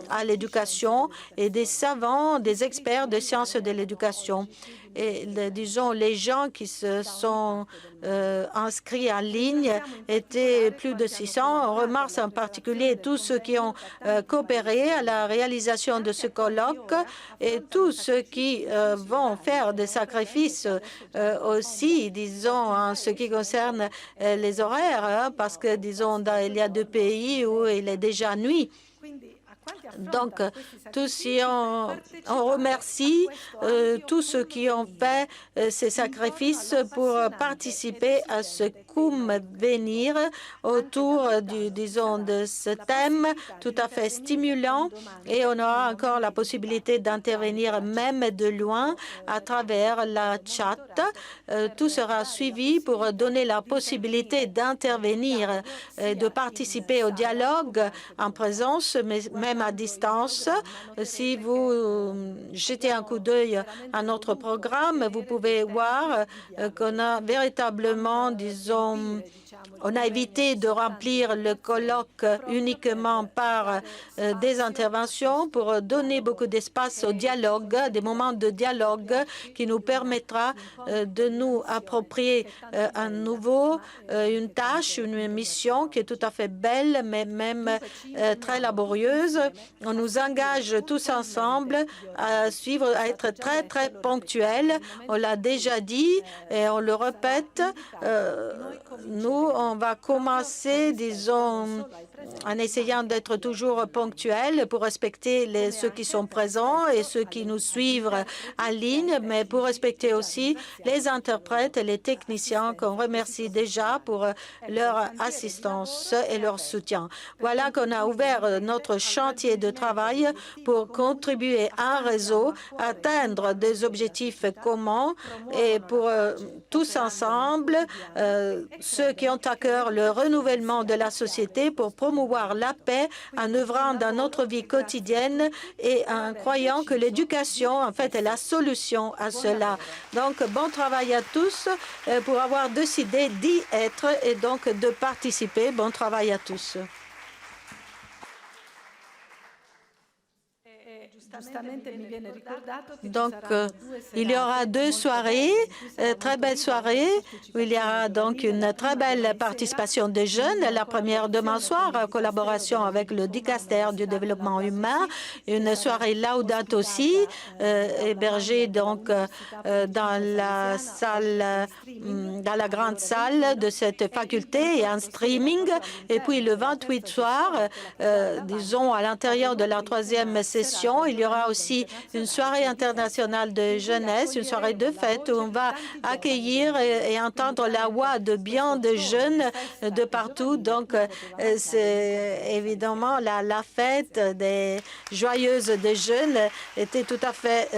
Speaker 1: à l'éducation et des savants, des experts des sciences de l'éducation. Et disons, les gens qui se sont inscrits en ligne étaient plus de 600. On remarque en particulier tous ceux qui ont coopéré à la réalisation de ce colloque et tous ceux qui vont faire des sacrifices aussi, disons, en ce qui concerne les horaires, parce que, disons, il y a deux pays où il est déjà nuit. Donc, on remercie tous ceux qui ont fait ces sacrifices pour participer à ce Cum Venir autour de ce thème tout à fait stimulant, et on aura encore la possibilité d'intervenir même de loin à travers la chat. Tout sera suivi pour donner la possibilité d'intervenir et de participer au dialogue en présence, mais même à distance. Si vous jetez un coup d'œil à notre programme, vous pouvez voir qu'on a véritablement, disons, on a évité de remplir le colloque uniquement par des interventions pour donner beaucoup d'espace au dialogue, des moments de dialogue qui nous permettra de nous approprier à nouveau une tâche, une mission qui est tout à fait belle, mais même très laborieuse. On nous engage tous ensemble à suivre, à être très, très ponctuels. On l'a déjà dit et on le répète. Nous, on va commencer, disons, en essayant d'être toujours ponctuels pour respecter ceux qui sont présents et ceux qui nous suivent en ligne, mais pour respecter aussi les interprètes et les techniciens qu'on remercie déjà pour leur assistance et leur soutien. Voilà qu'on a ouvert notre chantier de travail pour contribuer à un réseau, atteindre des objectifs communs et pour tous ensemble, ceux qui ont à cœur le renouvellement de la société, pour promouvoir la paix en œuvrant dans notre vie quotidienne et en croyant que l'éducation, en fait, est la solution à cela. Donc, bon travail à tous pour avoir décidé d'y être et donc de participer. Bon travail à tous. Donc, il y aura 2 soirées, très belles soirées, où il y aura donc une très belle participation des jeunes. La première demain soir, en collaboration avec le Dicaster du développement humain, une soirée Laudato aussi, hébergée donc dans la salle, dans la grande salle de cette faculté, et en streaming. Et puis le 28 soir, disons à l'intérieur de la 3e session, il y aura aussi une soirée internationale de jeunesse, une soirée de fête où on va accueillir et entendre la voix de bien de jeunes de partout. Donc, c'est évidemment la fête des joyeuses des jeunes était tout à fait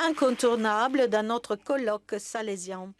Speaker 1: incontournable dans notre colloque salésien.